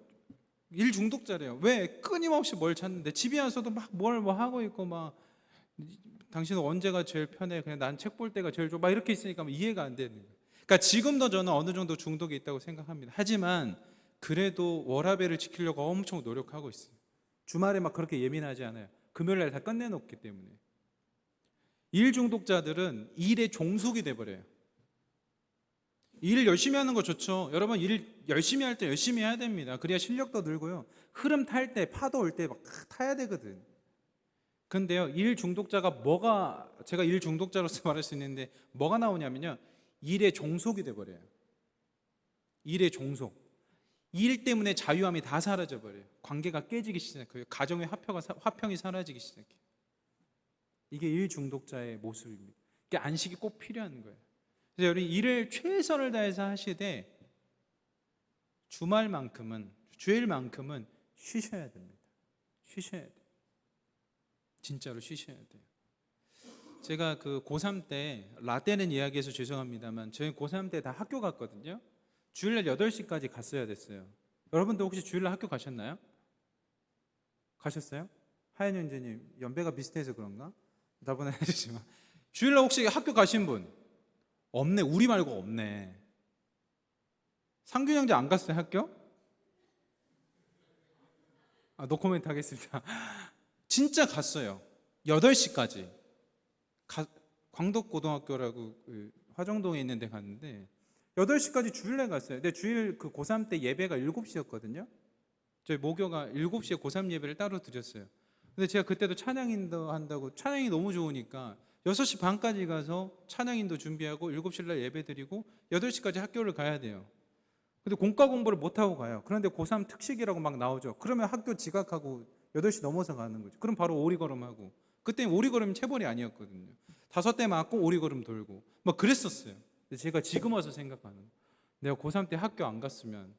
일 중독자래요. 왜? 끊임없이 뭘 찾는데 집에 와서도 막 뭘 뭐 하고 있고 막 당신은 언제가 제일 편해? 그냥 난 책 볼 때가 제일 좋아. 막 이렇게 있으니까 이해가 안 되는 거예요. 그러니까 지금도 저는 어느 정도 중독이 있다고 생각합니다. 하지만 그래도 워라밸을 지키려고 엄청 노력하고 있어요. 주말에 막 그렇게 예민하지 않아요. 금요일 날 다 끝내놓기 때문에. 일 중독자들은 일에 종속이 돼버려요. 일 열심히 하는 거 좋죠. 여러분 일 열심히 할 때 열심히 해야 됩니다. 그래야 실력도 늘고요. 흐름 탈 때 파도 올 때 막 타야 되거든. 근데요 일 중독자가 제가 일 중독자로서 말할 수 있는데 뭐가 나오냐면요 일에 종속이 돼버려요. 일에 종속. 이 일 때문에 자유함이 다 사라져 버려요. 관계가 깨지기 시작해요. 가정의 화평이 사라지기 시작해요. 이게 일 중독자의 모습입니다. 이게 안식이 꼭 필요한 거예요. 그래서 여러분 일을 최선을 다해서 하시되 주말만큼은, 주일만큼은 쉬셔야 됩니다. 쉬셔야 돼요. 진짜로 쉬셔야 돼요. 제가 그 고3 때, 라떼는 이야기해서 죄송합니다만 저희 고3 때 다 학교 갔거든요. 주일날 8시까지 갔어야 됐어요. 여러분도 혹시 주일날 학교 가셨나요? 가셨어요? 하연 형제님 연배가 비슷해서 그런가? 답은 해주시면 주일날 혹시 학교 가신 분? 없네. 우리 말고 없네. 상균 형제 안 갔어요 학교? 노코멘트 하겠습니다. 진짜 갔어요. 8시까지 광덕고등학교라고 그 화정동에 있는 데 갔는데 8시까지 주일날 갔어요. 근데 주일 그 고3 때 예배가 7시였거든요. 저희 모교가 7시에 고3 예배를 따로 드렸어요. 근데 제가 그때도 찬양인도 한다고, 찬양이 너무 좋으니까 6시 반까지 가서 찬양인도 준비하고 7시 날 예배 드리고 8시까지 학교를 가야 돼요. 근데 공과 공부를 못하고 가요. 그런데 고3 특식이라고 막 나오죠. 그러면 학교 지각하고 8시 넘어서 가는 거죠. 그럼 바로 오리걸음하고, 그때 오리걸음 체벌이 아니었거든요. 5대 맞고 오리걸음 돌고 막 그랬었어요. 근데 제가 지금 와서 생각하는, 내가 고3 때 학교 안 갔으면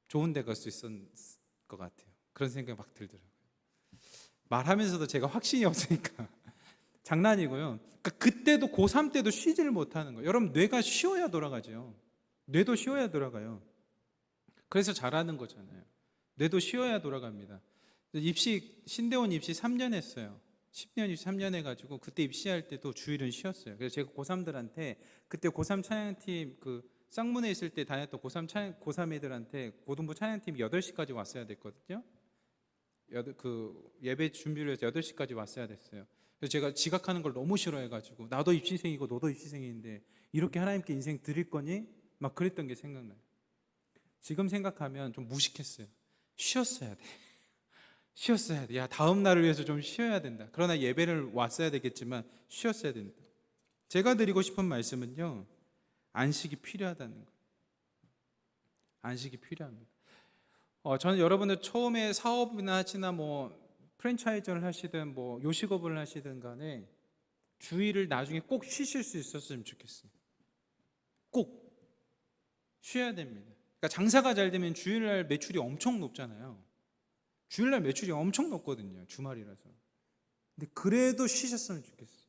좋은 데 갈 수 있었을 것 같아요. 그런 생각이 막 들더라고요. 말하면서도 제가 확신이 없으니까 장난이고요. 그러니까 그때도 고3 때도 쉬지를 못하는 거예요. 여러분 뇌가 쉬어야 돌아가죠. 뇌도 쉬어야 돌아가요. 그래서 잘하는 거잖아요. 뇌도 쉬어야 돌아갑니다. 입시, 신대원 입시 3년 했어요. 10년 입시 3년 해가지고 그때 입시할 때도 주일은 쉬었어요. 그래서 제가 고3들한테 그때 고3 찬양팀 그 쌍문에 있을 때 다녔던 고3 애들한테 고등부 찬양팀 8시까지 왔어야 됐거든요. 그 예배 준비를 해서 8시까지 왔어야 됐어요. 그래서 제가 지각하는 걸 너무 싫어해가지고 나도 입시생이고 너도 입시생인데 이렇게 하나님께 인생 드릴 거니? 막 그랬던 게 생각나요. 지금 생각하면 좀 무식했어요. 쉬었어야 돼. 쉬었어야 돼. 야, 다음 날을 위해서 좀 쉬어야 된다. 그러나 예배를 왔어야 되겠지만 쉬었어야 된다. 제가 드리고 싶은 말씀은요, 안식이 필요하다는 거예요. 안식이 필요합니다. 저는 여러분들 처음에 사업이나 하시나 뭐 프랜차이즈를 하시든 뭐 요식업을 하시든 간에 주일을 나중에 꼭 쉬실 수 있었으면 좋겠어요. 꼭 쉬어야 됩니다. 그러니까 장사가 잘 되면 주일날 매출이 엄청 높잖아요. 주일날 매출이 엄청 높거든요. 주말이라서. 근데 그래도 쉬셨으면 좋겠어요.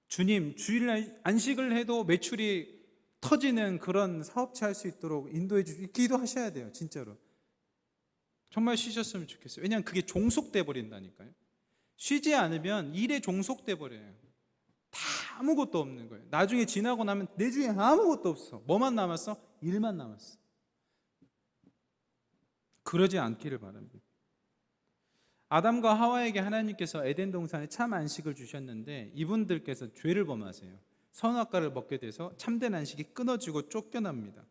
주님, 주일날 안식을 해도 매출이 터지는 그런 사업체 할 수 있도록 인도해 주시고 기도하셔야 돼요. 진짜로. 정말 쉬셨으면 좋겠어요. 왜냐하면 그게 종속돼 버린다니까요. 쉬지 않으면 일에 종속돼 버려요. 다 아무것도 없는 거예요. 나중에 지나고 나면 내 주위에 아무것도 없어. 뭐만 남았어? 일만 남았어. 그러지 않기를 바랍니다. 아담과 하와에게 하나님께서 에덴 동산에 참 안식을 주셨는데 이분들께서 죄를 범하세요. 선악과를 먹게 돼서 참된 안식이 끊어지고 쫓겨납니다.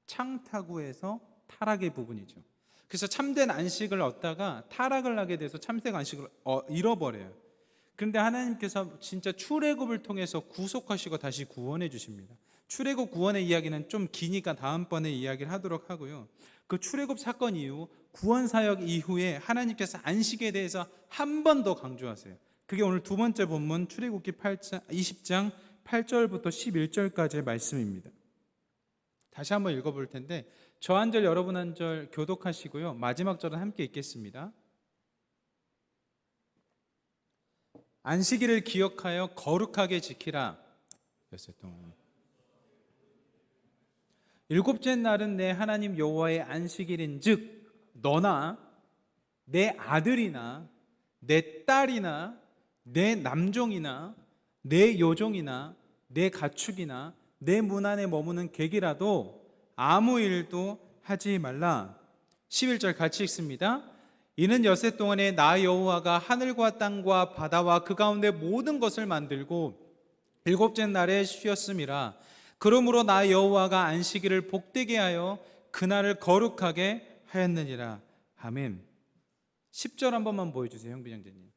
창타구에서 타락의 부분이죠. 그래서 참된 안식을 얻다가 타락을 하게 돼서 참된 안식을 잃어버려요. 그런데 하나님께서 진짜 출애굽을 통해서 구속하시고 다시 구원해 주십니다. 출애굽 구원의 이야기는 좀 기니까 다음번에 이야기를 하도록 하고요. 그 출애굽 사건 이후 구원 사역 이후에 하나님께서 안식에 대해서 한 번 더 강조하세요. 그게 오늘 두 번째 본문 출애굽기 20장 8절부터 11절까지의 말씀입니다. 다시 한번 읽어볼 텐데 저 한 절 여러분 한 절 교독하시고요. 마지막 절은 함께 읽겠습니다. 안식일을 기억하여 거룩하게 지키라. 엿새 동안. 일곱째 날은 내 하나님 여호와의 안식일인즉 너나 내 아들이나 내 딸이나 내 남종이나 내 여종이나 내 가축이나 내 문 안에 머무는 객이라도 아무 일도 하지 말라. 11절 같이 읽습니다. 이는 엿새 동안에 나 여호와가 하늘과 땅과 바다와 그 가운데 모든 것을 만들고 일곱째 날에 쉬었음이라. 그러므로 나 여호와가 안식일을 복되게 하여 그날을 거룩하게 하였느니라. 아멘. 10절 한 번만 보여주세요, 형빈 형제님.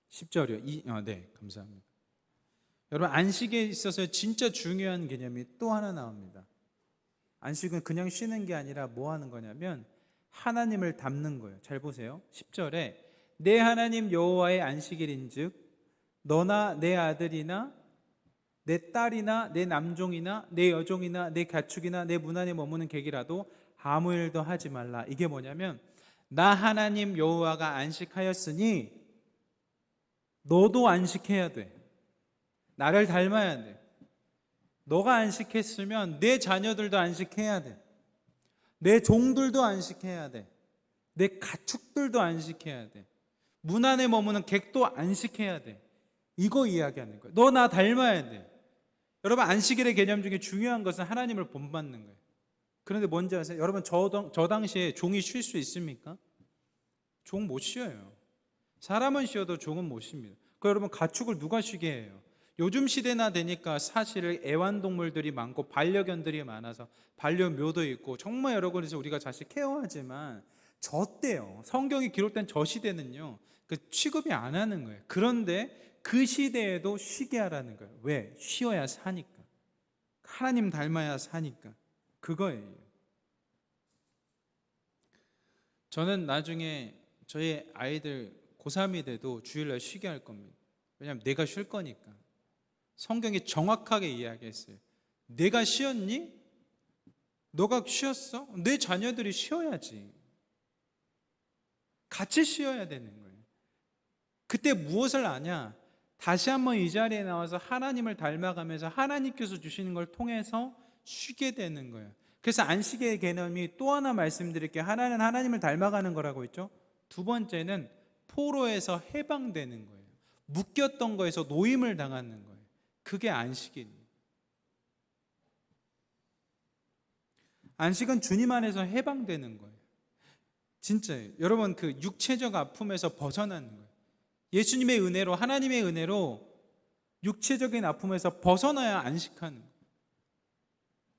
10절이요. 네, 감사합니다. 여러분 안식에 있어서 진짜 중요한 개념이 또 하나 나옵니다. 안식은 그냥 쉬는 게 아니라 뭐 하는 거냐면 하나님을 닮는 거예요. 잘 보세요. 10절에 내 하나님 여호와의 안식일인즉 너나 내 아들이나 내 딸이나 내 남종이나 내 여종이나 내 가축이나 내 문 안에 머무는 객이라도 아무 일도 하지 말라. 이게 뭐냐면 나 하나님 여호와가 안식하였으니 너도 안식해야 돼. 나를 닮아야 돼. 너가 안식했으면 내 자녀들도 안식해야 돼. 내 종들도 안식해야 돼. 내 가축들도 안식해야 돼. 문 안에 머무는 객도 안식해야 돼. 이거 이야기하는 거예요. 너 나 닮아야 돼. 여러분, 안식일의 개념 중에 중요한 것은 하나님을 본받는 거예요. 그런데 뭔지 아세요? 여러분, 저 당시에 종이 쉴 수 있습니까? 종 못 쉬어요. 사람은 쉬어도 종은 못 쉽니다. 그 여러분, 가축을 누가 쉬게 해요? 요즘 시대나 되니까 사실 애완동물들이 많고 반려견들이 많아서 반려묘도 있고 정말 여러 곳에서 우리가 자식 케어하지만 저 때요, 성경이 기록된 저 시대는요, 그 취급이 안 하는 거예요. 그런데 그 시대에도 쉬게 하라는 거예요. 왜? 쉬어야 사니까. 하나님 닮아야 사니까. 그거예요. 저는 나중에 저희 아이들 고3이 돼도 주일날 쉬게 할 겁니다. 왜냐하면 내가 쉴 거니까. 성경이 정확하게 이야기했어요. 내가 쉬었니? 너가 쉬었어? 내 자녀들이 쉬어야지. 같이 쉬어야 되는 거예요. 그때 무엇을 아냐? 다시 한번 이 자리에 나와서 하나님을 닮아가면서 하나님께서 주시는 걸 통해서 쉬게 되는 거예요. 그래서 안식의 개념이 또 하나 말씀드릴게요. 하나는 하나님을 닮아가는 거라고 했죠. 두 번째는 포로에서 해방되는 거예요. 묶였던 거에서 노임을 당하는 거예요. 그게 안식입니다. 안식은 주님 안에서 해방되는 거예요. 진짜예요. 여러분, 그 육체적 아픔에서 벗어나는 거예요. 예수님의 은혜로, 하나님의 은혜로 육체적인 아픔에서 벗어나야 안식하는 거예요.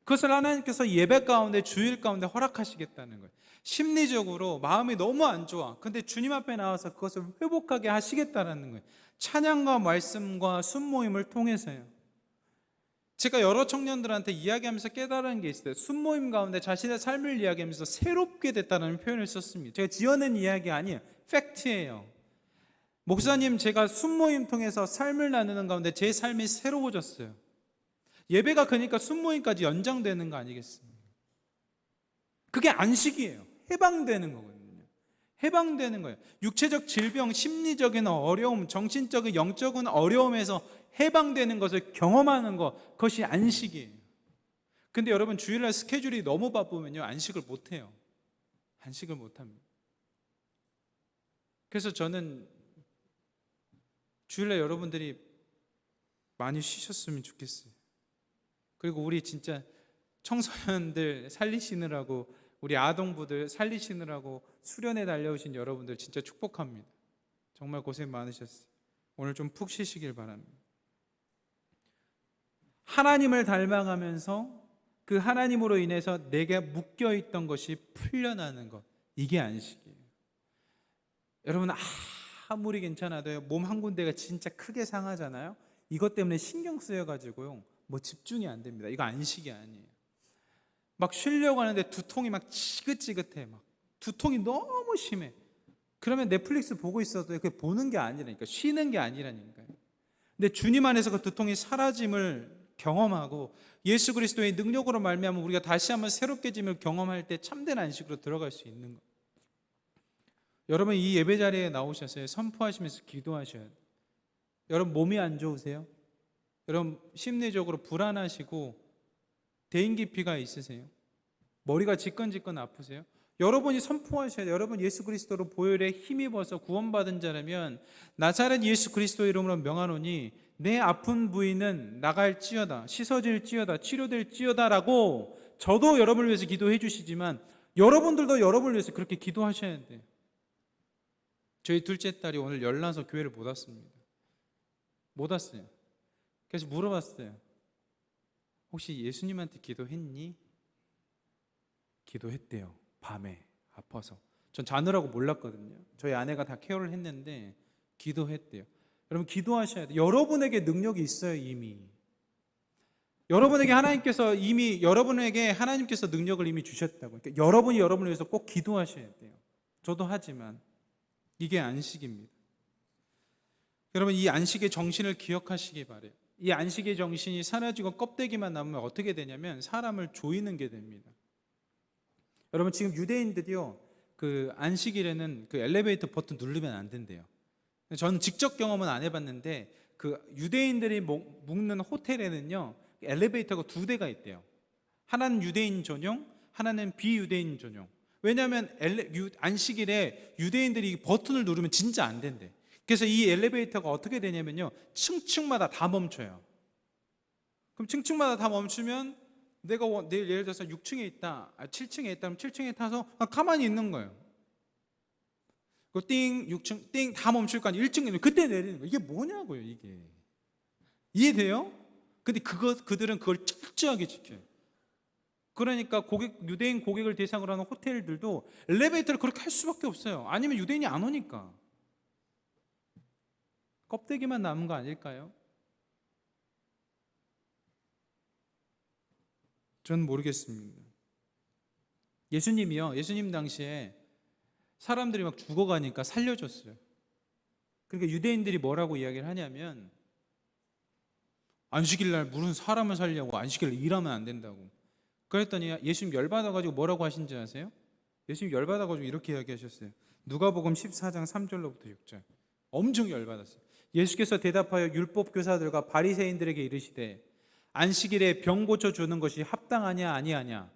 그것을 하나님께서 예배 가운데, 주일 가운데 허락하시겠다는 거예요. 심리적으로 마음이 너무 안 좋아. 근데 주님 앞에 나와서 그것을 회복하게 하시겠다는 거예요. 찬양과 말씀과 순모임을 통해서요. 제가 여러 청년들한테 이야기하면서 깨달은 게 있어요. 순모임 가운데 자신의 삶을 이야기하면서 새롭게 됐다는 표현을 썼습니다. 제가 지어낸 이야기 아니에요. 팩트예요. 목사님, 제가 순모임 통해서 삶을 나누는 가운데 제 삶이 새로워졌어요. 예배가 그러니까 순모임까지 연장되는 거 아니겠습니까? 그게 안식이에요. 해방되는 거거든요. 해방되는 거예요. 육체적 질병, 심리적인 어려움, 정신적인 영적인 어려움에서 해방되는 것을 경험하는 것, 그것이 안식이에요. 근데 여러분, 주일날 스케줄이 너무 바쁘면요, 안식을 못해요. 안식을 못합니다. 그래서 저는 주일날 여러분들이 많이 쉬셨으면 좋겠어요. 그리고 우리 진짜 청소년들 살리시느라고, 우리 아동부들 살리시느라고 수련회 달려오신 여러분들 진짜 축복합니다. 정말 고생 많으셨어요. 오늘 좀 푹 쉬시길 바랍니다. 하나님을 닮아가면서 그 하나님으로 인해서 내게 묶여있던 것이 풀려나는 것, 이게 안식이에요. 여러분, 아무리 괜찮아도요, 몸 한 군데가 진짜 크게 상하잖아요. 이것 때문에 신경 쓰여가지고요, 뭐 집중이 안 됩니다. 이거 안식이 아니에요. 막 쉬려고 하는데 두통이 막 지긋지긋해. 막 두통이 너무 심해. 그러면 넷플릭스 보고 있어도 그게 보는 게 아니라니까, 쉬는 게 아니라니까요. 근데 주님 안에서 그 두통이 사라짐을 경험하고 예수 그리스도의 능력으로 말미암아 우리가 다시 한번 새롭게 짐을 경험할 때 참된 안식으로 들어갈 수 있는 거예요. 여러분, 이 예배 자리에 나오셔서 선포하시면서 기도하셔야 돼요. 여러분, 몸이 안 좋으세요? 여러분, 심리적으로 불안하시고 대인기피가 있으세요? 머리가 지끈지끈 아프세요? 여러분이 선포하셔야 돼요. 여러분, 예수 그리스도로 보혈에 힘입어서 구원받은 자라면 나사렛 예수 그리스도 이름으로 명하노니 내 아픈 부위는 나갈지어다, 씻어질지어다, 치료될지어다라고 저도 여러분을 위해서 기도해 주시지만 여러분들도 여러분을 위해서 그렇게 기도하셔야 돼요. 저희 둘째 딸이 오늘 열나서 교회를 못 왔습니다. 못 왔어요. 그래서 물어봤어요. 혹시 예수님한테 기도했니? 기도했대요. 밤에 아파서. 전 자느라고 몰랐거든요. 저희 아내가 다 케어를 했는데 기도했대요. 여러분, 기도하셔야 돼요. 여러분에게 능력이 있어요. 이미 여러분에게 하나님께서 능력을 이미 주셨다고. 그러니까 여러분이 여러분을 위해서 꼭 기도하셔야 돼요. 저도 하지만 이게 안식입니다. 여러분, 이 안식의 정신을 기억하시기 바래요. 이 안식의 정신이 사라지고 껍데기만 남으면 어떻게 되냐면 사람을 조이는 게 됩니다. 여러분, 지금 유대인들이요, 그 안식일에는 그 엘리베이터 버튼 누르면 안 된대요. 저는 직접 경험은 안 해봤는데 그 유대인들이 묵는 호텔에는요 엘리베이터가 2대가 있대요. 하나는 유대인 전용, 하나는 비유대인 전용. 왜냐하면 안식일에 유대인들이 버튼을 누르면 진짜 안 된대. 그래서 이 엘리베이터가 어떻게 되냐면요, 층층마다 다 멈춰요. 그럼 층층마다 다 멈추면 내가 내일 예를 들어서 6층에 있다, 7층에 있다, 그럼 7층에 타서 가만히 있는 거예요. 그 띵, 6층, 띵 다 멈출 거 아니에요. 1층에 그때 내리는 거예요. 이게 뭐냐고요, 이게. 이해돼요? 근데 그들은 그걸 철저하게 지켜요. 그러니까 유대인 고객을 대상으로 하는 호텔들도 엘리베이터를 그렇게 할 수밖에 없어요. 아니면 유대인이 안 오니까. 껍데기만 남은 거 아닐까요? 전 모르겠습니다. 예수님 당시에 사람들이 막 죽어가니까 살려줬어요. 그러니까 유대인들이 뭐라고 이야기를 하냐면, 안식일 날 무슨 사람을 살려고, 안식일 날 일하면 안 된다고. 그랬더니 예수님 열받아가지고 뭐라고 하신지 아세요? 예수님 열받아가지고 이렇게 이야기하셨어요. 누가복음 14장 3절로부터 6절. 엄청 열받았어요. 예수께서 대답하여 율법 교사들과 바리새인들에게 이르시되, 안식일에 병 고쳐 주는 것이 합당하냐 아니하냐.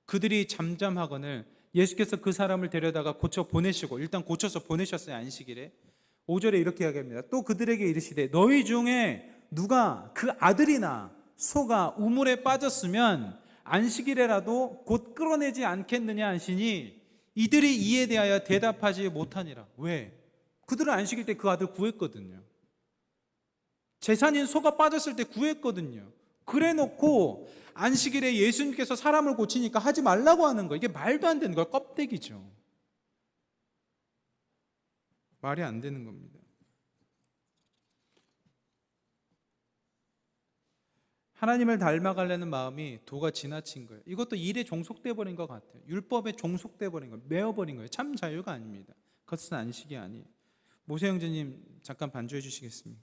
그들이 잠잠하거늘 예수께서 그 사람을 데려다가 고쳐 보내시고, 일단 고쳐서 보내셨어요. 안식일에 5절에 이렇게 이야기합니다. 또 그들에게 이르시되, 너희 중에 누가 그 아들이나 소가 우물에 빠졌으면 안식일에라도 곧 끌어내지 않겠느냐 하시니, 이들이 이에 대하여 대답하지 못하니라. 왜? 그들은 안식일 때 그 아들 구했거든요. 재산인 소가 빠졌을 때 구했거든요. 그래 놓고 안식일에 예수님께서 사람을 고치니까 하지 말라고 하는 거, 이게 말도 안 되는 거, 껍데기죠. 말이 안 되는 겁니다. 하나님을 닮아가려는 마음이 도가 지나친 거예요. 이것도 일에 종속돼 버린 것 같아요. 율법에 종속돼 버린 거예요. 메어버린 거예요. 참 자유가 아닙니다. 그것은 안식이 아니에요. 모세 형제님 잠깐 반주해 주시겠습니까?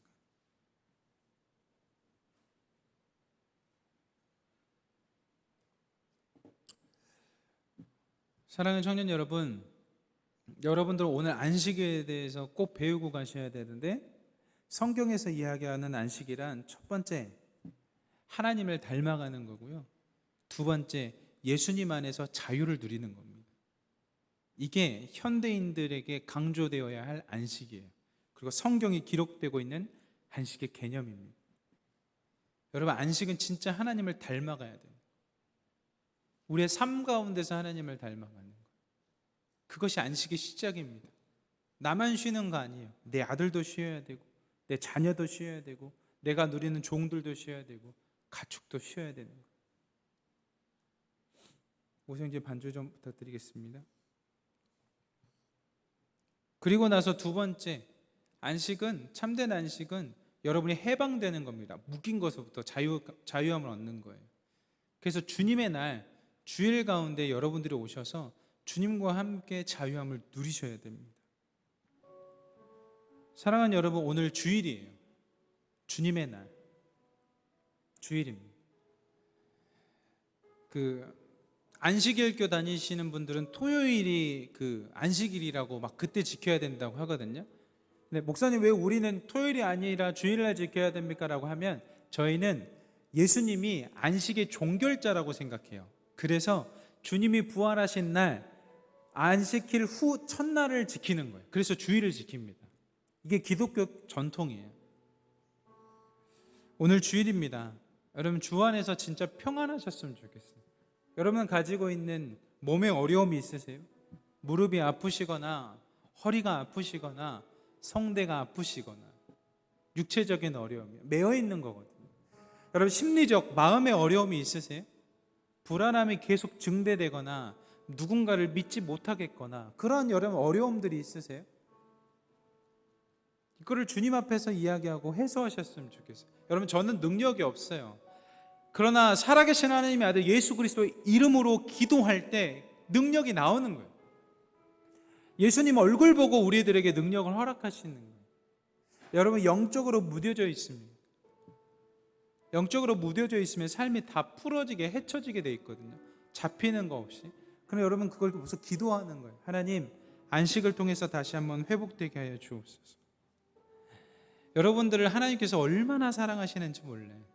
사랑하는 청년 여러분, 여러분들 오늘 안식에 대해서 꼭 배우고 가셔야 되는데, 성경에서 이야기하는 안식이란 첫 번째, 하나님을 닮아가는 거고요. 두 번째, 예수님 안에서 자유를 누리는 겁니다. 이게 현대인들에게 강조되어야 할 안식이에요. 그리고 성경이 기록되고 있는 안식의 개념입니다. 여러분, 안식은 진짜 하나님을 닮아가야 돼요. 우리의 삶 가운데서 하나님을 닮아가는 거예요. 그것이 안식의 시작입니다. 나만 쉬는 거 아니에요. 내 아들도 쉬어야 되고, 내 자녀도 쉬어야 되고, 내가 누리는 종들도 쉬어야 되고, 가축도 쉬어야 되는 거예요. 오성재 반주 좀 부탁드리겠습니다. 그리고 나서 두 번째, 안식은, 참된 안식은 여러분이 해방되는 겁니다. 묶인 것부터 자유함을 얻는 거예요. 그래서 주님의 날, 주일 가운데 여러분들이 오셔서 주님과 함께 자유함을 누리셔야 됩니다. 사랑하는 여러분, 오늘 주일이에요. 주님의 날, 주일입니다. 안식일교 다니시는 분들은 토요일이 안식일이라고 막 그때 지켜야 된다고 하거든요. 근데 목사님, 왜 우리는 토요일이 아니라 주일날 지켜야 됩니까? 라고 하면, 저희는 예수님이 안식의 종결자라고 생각해요. 그래서 주님이 부활하신 날, 안식일 후 첫날을 지키는 거예요. 그래서 주일을 지킵니다. 이게 기독교 전통이에요. 오늘 주일입니다. 여러분, 주 안에서 진짜 평안하셨으면 좋겠어요. 여러분 가지고 있는 몸에 어려움이 있으세요? 무릎이 아프시거나 허리가 아프시거나 성대가 아프시거나 육체적인 어려움이 매여 있는 거거든요. 여러분, 심리적 마음의 어려움이 있으세요? 불안함이 계속 증대되거나 누군가를 믿지 못하겠거나 그런 여러 어려움들이 있으세요? 이거를 주님 앞에서 이야기하고 해소하셨으면 좋겠어요. 여러분, 저는 능력이 없어요. 그러나 살아계신 하나님의 아들 예수 그리스도의 이름으로 기도할 때 능력이 나오는 거예요. 예수님 얼굴 보고 우리들에게 능력을 허락하시는 거예요. 여러분, 영적으로 무뎌져 있습니다. 영적으로 무뎌져 있으면 삶이 다 풀어지게, 헤쳐지게 돼 있거든요. 잡히는 거 없이. 그럼 여러분, 그걸 보면서 기도하는 거예요. 하나님, 안식을 통해서 다시 한번 회복되게 하여 주옵소서. 여러분들을 하나님께서 얼마나 사랑하시는지 몰라요.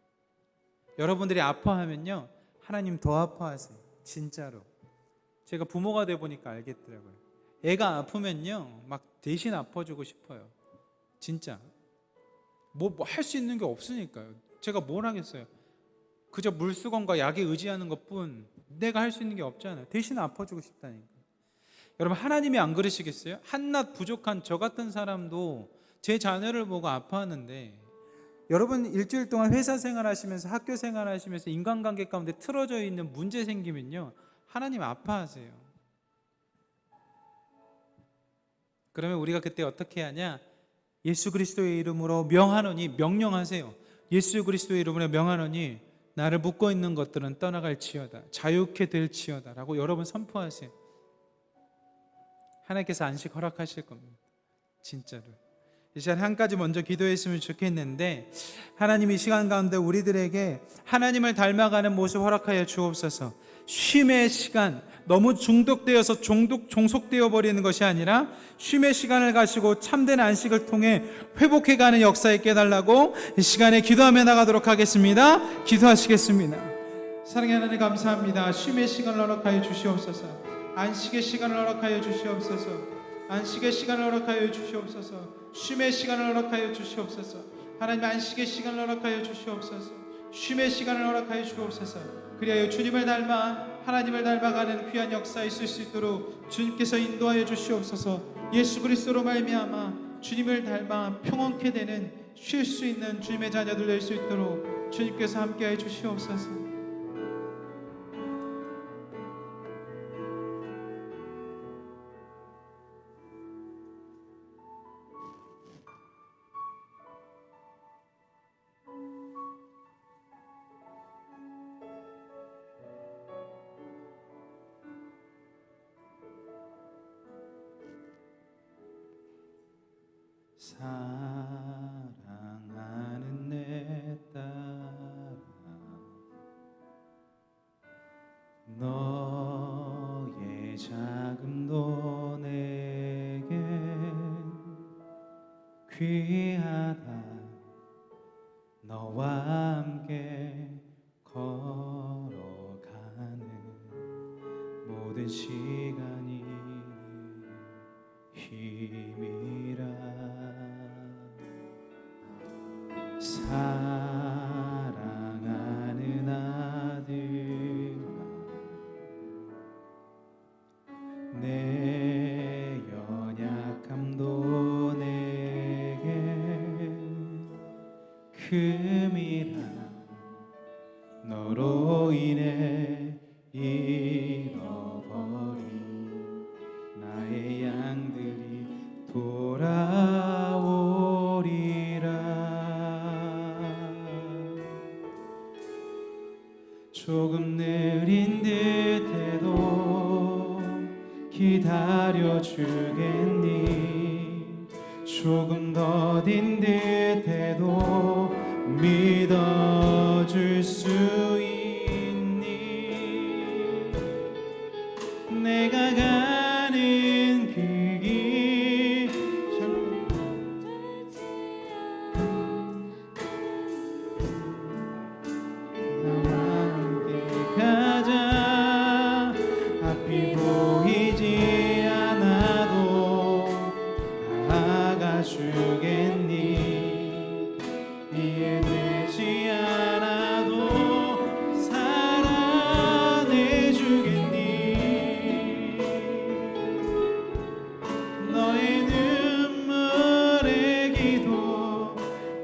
여러분들이 아파하면요, 하나님 더 아파하세요. 진짜로. 제가 부모가 돼 보니까 알겠더라고요. 애가 아프면요, 막 대신 아파주고 싶어요. 진짜. 뭐 할 수 있는 게 없으니까요. 제가 뭘 하겠어요. 그저 물수건과 약에 의지하는 것뿐 내가 할 수 있는 게 없잖아요. 대신 아파주고 싶다니까. 여러분, 하나님이 안 그러시겠어요? 한낱 부족한 저 같은 사람도 제 자녀를 보고 아파하는데, 여러분 일주일 동안 회사 생활하시면서 학교 생활하시면서 인간관계 가운데 틀어져 있는 문제 생기면요, 하나님 아파하세요. 그러면 우리가 그때 어떻게 하냐? 예수 그리스도의 이름으로 명하노니, 명령하세요. 예수 그리스도의 이름으로 명하노니 나를 묶고 있는 것들은 떠나갈지어다, 자유케 될지어다 라고 여러분 선포하세요. 하나님께서 안식 허락하실 겁니다. 진짜로. 이 시간 한 가지 먼저 기도했으면 좋겠는데, 하나님 이 시간 가운데 우리들에게 하나님을 닮아가는 모습 허락하여 주옵소서. 쉼의 시간, 너무 중독되어서 종속되어 버리는 것이 아니라 쉼의 시간을 가지고 참된 안식을 통해 회복해가는 역사에 깨달라고 이 시간에 기도하며 나가도록 하겠습니다. 기도하시겠습니다. 사랑하는 하나님, 감사합니다. 쉼의 시간을 허락하여 주시옵소서. 안식의 시간을 허락하여 주시옵소서. 안식의 시간을 허락하여 주시옵소서. 쉼의 시간을 허락하여 주시옵소서. 하나님, 안식의 시간을 허락하여 주시옵소서. 쉼의 시간을 허락하여 주옵소서. 그리하여 주님을 닮아 하나님을 닮아가는 귀한 역사 있을 수 있도록 주님께서 인도하여 주시옵소서. 예수 그리스도로 말미암아 주님을 닮아 평온케 되는, 쉴 수 있는 주님의 자녀들 될 수 있도록 주님께서 함께하여 주시옵소서. 사랑하는 내 딸아, 너의 자금도 내겐 귀하다. 너와 함께 걸어가는 모든 시간이 힘이라. 사랑하는 아들아, 내 연약함도 내게 금이라. 너로 인해 잃어버린 나의 양들이 돌아오리라. 조금 느린 듯해도 기다려주겠니? 조금 더딘 듯해도 믿어줄 수 있니? 내가 가는 그 길 나와 함께 가자. 앞이 보이지 않아도 알아주겠니? 이해되지 않아도 사랑해주겠니? 너의 눈물의 기도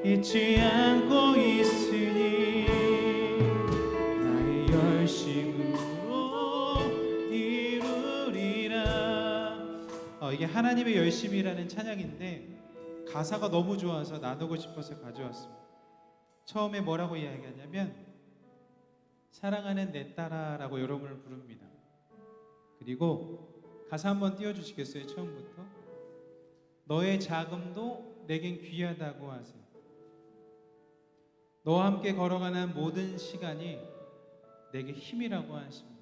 잊지 않고 있으니 나의 열심으로 이루리라. 이게 하나님의 열심이라는 찬양인데 가사가 너무 좋아서 나누고 싶어서 가져왔습니다. 처음에 뭐라고 이야기하냐면, 사랑하는 내 딸아라고 여러분을 부릅니다. 그리고 가사 한번 띄워주시겠어요? 처음부터. 너의 자금도 내겐 귀하다고 하세요. 너와 함께 걸어가는 모든 시간이 내게 힘이라고 하십니다.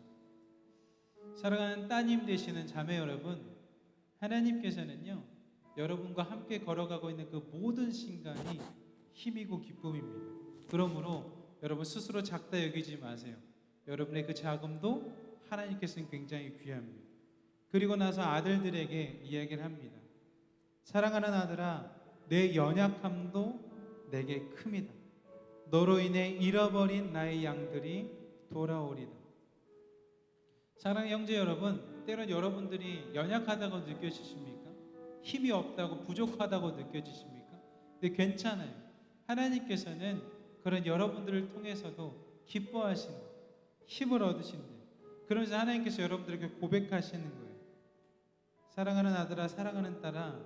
사랑하는 따님 되시는 자매 여러분, 하나님께서는요, 여러분과 함께 걸어가고 있는 그 모든 순간이 힘이고 기쁨입니다. 그러므로 여러분 스스로 작다 여기지 마세요. 여러분의 그 자금도 하나님께서는 굉장히 귀합니다. 그리고 나서 아들들에게 이야기를 합니다. 사랑하는 아들아, 내 연약함도 내게 큽니다. 너로 인해 잃어버린 나의 양들이 돌아오리다. 사랑하는 형제 여러분, 때론 여러분들이 연약하다고 느껴지십니까? 힘이 없다고, 부족하다고 느껴지십니까? 근데 괜찮아요. 하나님께서는 그런 여러분들을 통해서도 기뻐하시는, 힘을 얻으신대요. 그러면서 하나님께서 여러분들에게 고백하시는 거예요. 사랑하는 아들아, 사랑하는 딸아,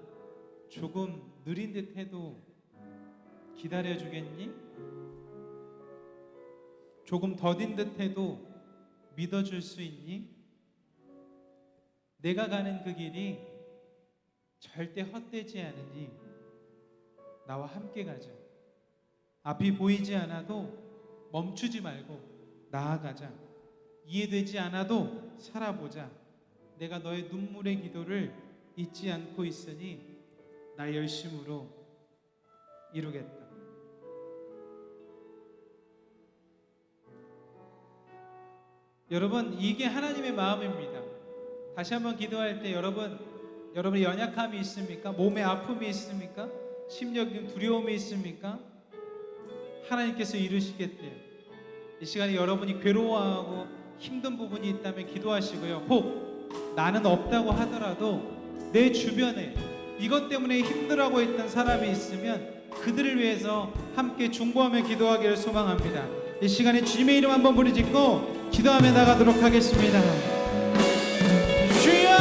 조금 느린 듯 해도 기다려주겠니? 조금 더딘 듯 해도 믿어줄 수 있니? 내가 가는 그 길이 절대 헛되지 않으니 나와 함께 가자. 앞이 보이지 않아도 멈추지 말고 나아가자. 이해되지 않아도 살아보자. 내가 너의 눈물의 기도를 잊지 않고 있으니 나 열심으로 이루겠다. 여러분, 이게 하나님의 마음입니다. 다시 한번 기도할 때 여러분의 연약함이 있습니까? 몸에 아픔이 있습니까? 심령의 두려움이 있습니까? 하나님께서 이루시겠대요. 이 시간에 여러분이 괴로워하고 힘든 부분이 있다면 기도하시고요. 혹 나는 없다고 하더라도 내 주변에 이것 때문에 힘들어하고 있던 사람이 있으면 그들을 위해서 함께 중보하며 기도하기를 소망합니다. 이 시간에 주님의 이름 한번 부르짖고 기도하며 나가도록 하겠습니다. 주여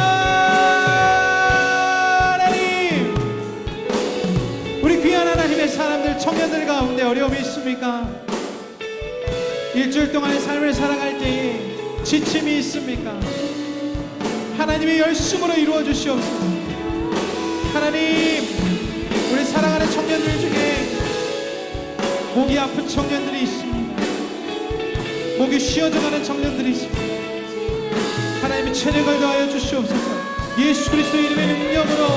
하나님, 우리 귀한 하나님의 사람들, 청년들 가운데 어려움이 있습니까? 일주일 동안의 삶을 살아갈 때에 지침이 있습니까? 하나님의 열심으로 이루어 주시옵소서. 하나님, 우리 사랑하는 청년들 중에 목이 아픈 청년들이 있습니다. 목이 쉬어져가는 청년들이 있습니다. 하나님의 체력을 더하여 주시옵소서. 예수 그리스도의 이름의 능력으로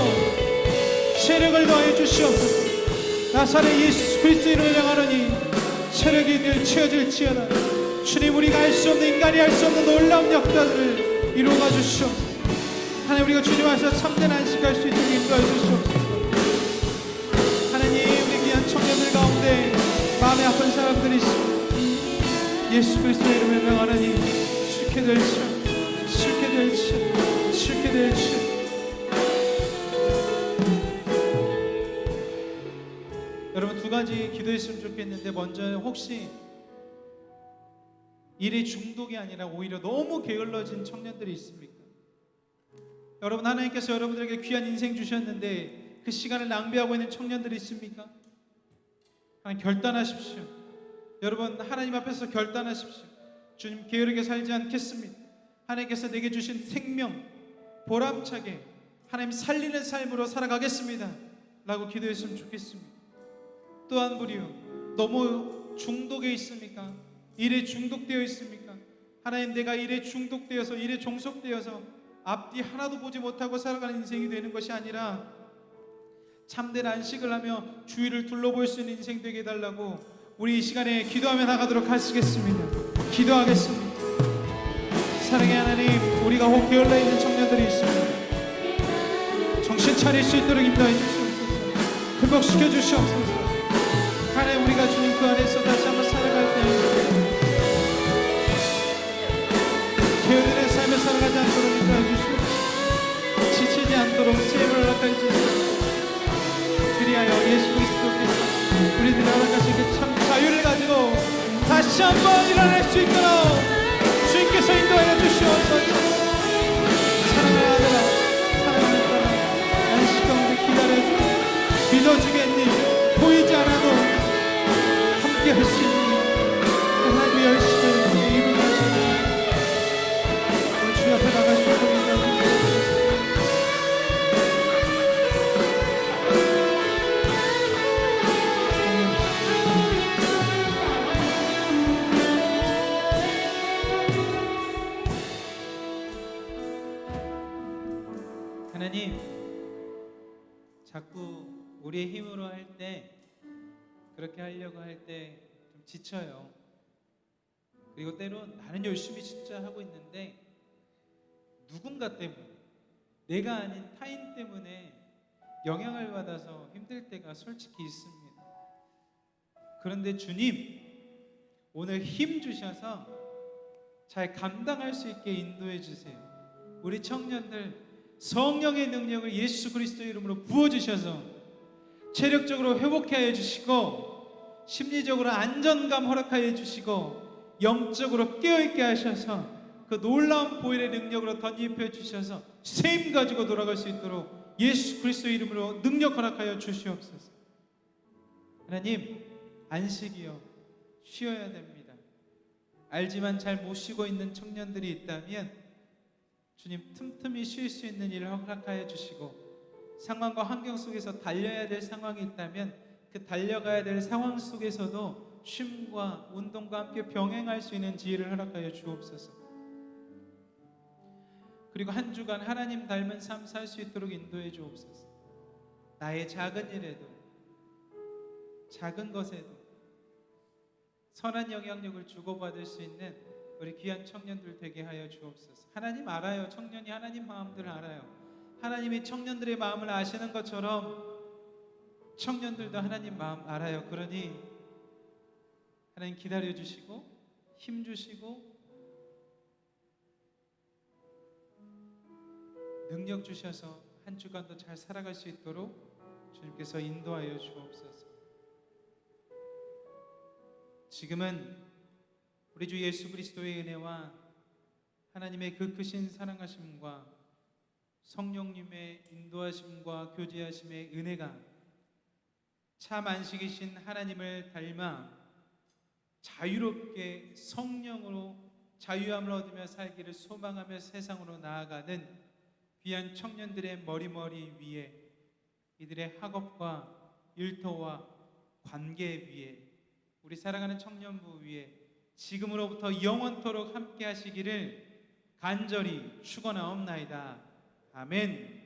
체력을 더하여 주시옵소서. 나사렛 예수 그리스도의 이름을 명하노니 체력이 채워질지어다. 주님, 우리가 할 수 없는, 인간이 할 수 없는 놀라운 역사들을 이루어가 주시옵소서. 하나님, 우리가 주님 앞에서 참된 안식할 수 있도록 인도하여 주시옵소서. 하나님, 우리 귀한 청년들 가운데 마음에 아픈 사람들이 있습니다. 예수 그리스도의 이름을 명하노니 쉽게 될지어다. 쉽게 될지어다. 쉽게 될지어다. 여러분, 두 가지 기도했으면 좋겠는데, 먼저 혹시 일에 중독이 아니라 오히려 너무 게을러진 청년들이 있습니까? 여러분, 하나님께서 여러분들에게 귀한 인생 주셨는데 그 시간을 낭비하고 있는 청년들이 있습니까? 하나님, 결단하십시오. 여러분, 하나님 앞에서 결단하십시오. 주님, 게으르게 살지 않겠습니다. 하나님께서 내게 주신 생명 보람차게 하나님 살리는 삶으로 살아가겠습니다 라고 기도했으면 좋겠습니다. 또 한 분이요, 너무 중독에 있습니까? 일에 중독되어 있습니까? 하나님, 내가 일에 중독되어서, 일에 종속되어서 앞뒤 하나도 보지 못하고 살아가는 인생이 되는 것이 아니라 참된 안식을 하며 주위를 둘러볼 수 있는 인생 되게 해달라고 우리 이 시간에 기도하며 나가도록 하시겠습니다. 기도하겠습니다. 사랑의 하나님, 우리가 혹 게을러 있는 청년들이 있습니다. 정신 차릴 수 있도록 인도해 주시옵소서. 극복시켜 주시옵소서. 하나님, 우리가 주님 그 안에서 다시 한번 살아갈 때 게으르는 삶을 살아가지 않도록 인도해 주시옵소서. 지치지 않도록 세임을 허락해 주시옵소서. 그리하여 예수 그리스도께서 우리들이 허락하신 그 참 자유를 가지고 다시 한번 일어날 수 있도록 주님께서 인도하여 주시옵소서. 사랑하는 아들아, 사랑하는 딸아, 안식 가운데 기다려주고 믿어주겠니? 보이지 않아도 함께 할 수 있는 하나님의 열심을 자꾸 우리의 힘으로 할 때, 그렇게 하려고 할 때 좀 지쳐요. 그리고 때로 나는 열심히 진짜 하고 있는데 누군가 때문에, 내가 아닌 타인 때문에 영향을 받아서 힘들 때가 솔직히 있습니다. 그런데 주님, 오늘 힘 주셔서 잘 감당할 수 있게 인도해 주세요. 우리 청년들 성령의 능력을 예수 그리스도의 이름으로 부어주셔서 체력적으로 회복해 하여 주시고, 심리적으로 안정감 허락하여 주시고, 영적으로 깨어있게 하셔서 그 놀라운 보혈의 능력으로 덧입혀 주셔서 샘 가지고 돌아갈 수 있도록 예수 그리스도의 이름으로 능력 허락하여 주시옵소서. 하나님, 안식이요, 쉬어야 됩니다. 알지만 잘 못 쉬고 있는 청년들이 있다면 주님, 틈틈이 쉴 수 있는 일을 허락하여 주시고, 상황과 환경 속에서 달려야 될 상황이 있다면 그 달려가야 될 상황 속에서도 쉼과 운동과 함께 병행할 수 있는 지혜를 허락하여 주옵소서. 그리고 한 주간 하나님 닮은 삶 살 수 있도록 인도해 주옵소서. 나의 작은 일에도, 작은 것에도 선한 영향력을 주고받을 수 있는 우리 귀한 청년들 되게 하여 주옵소서. 하나님 알아요. 청년이 하나님 마음들을 알아요. 하나님이 청년들의 마음을 아시는 것처럼 청년들도 하나님 마음 알아요. 그러니 하나님 기다려 주시고 힘 주시고 능력 주셔서 한 주간도 잘 살아갈 수 있도록 주님께서 인도하여 주옵소서. 지금은 우리 주 예수 그리스도의 은혜와 하나님의 그 크신 사랑하심과 성령님의 인도하심과 교제하심의 은혜가 참 안식이신 하나님을 닮아 자유롭게 성령으로 자유함을 얻으며 살기를 소망하며 세상으로 나아가는 귀한 청년들의 머리머리 위에, 이들의 학업과 일터와 관계 위에, 우리 사랑하는 청년부 위에 지금으로부터 영원토록 함께 하시기를 간절히 축원하옵나이다. 아멘.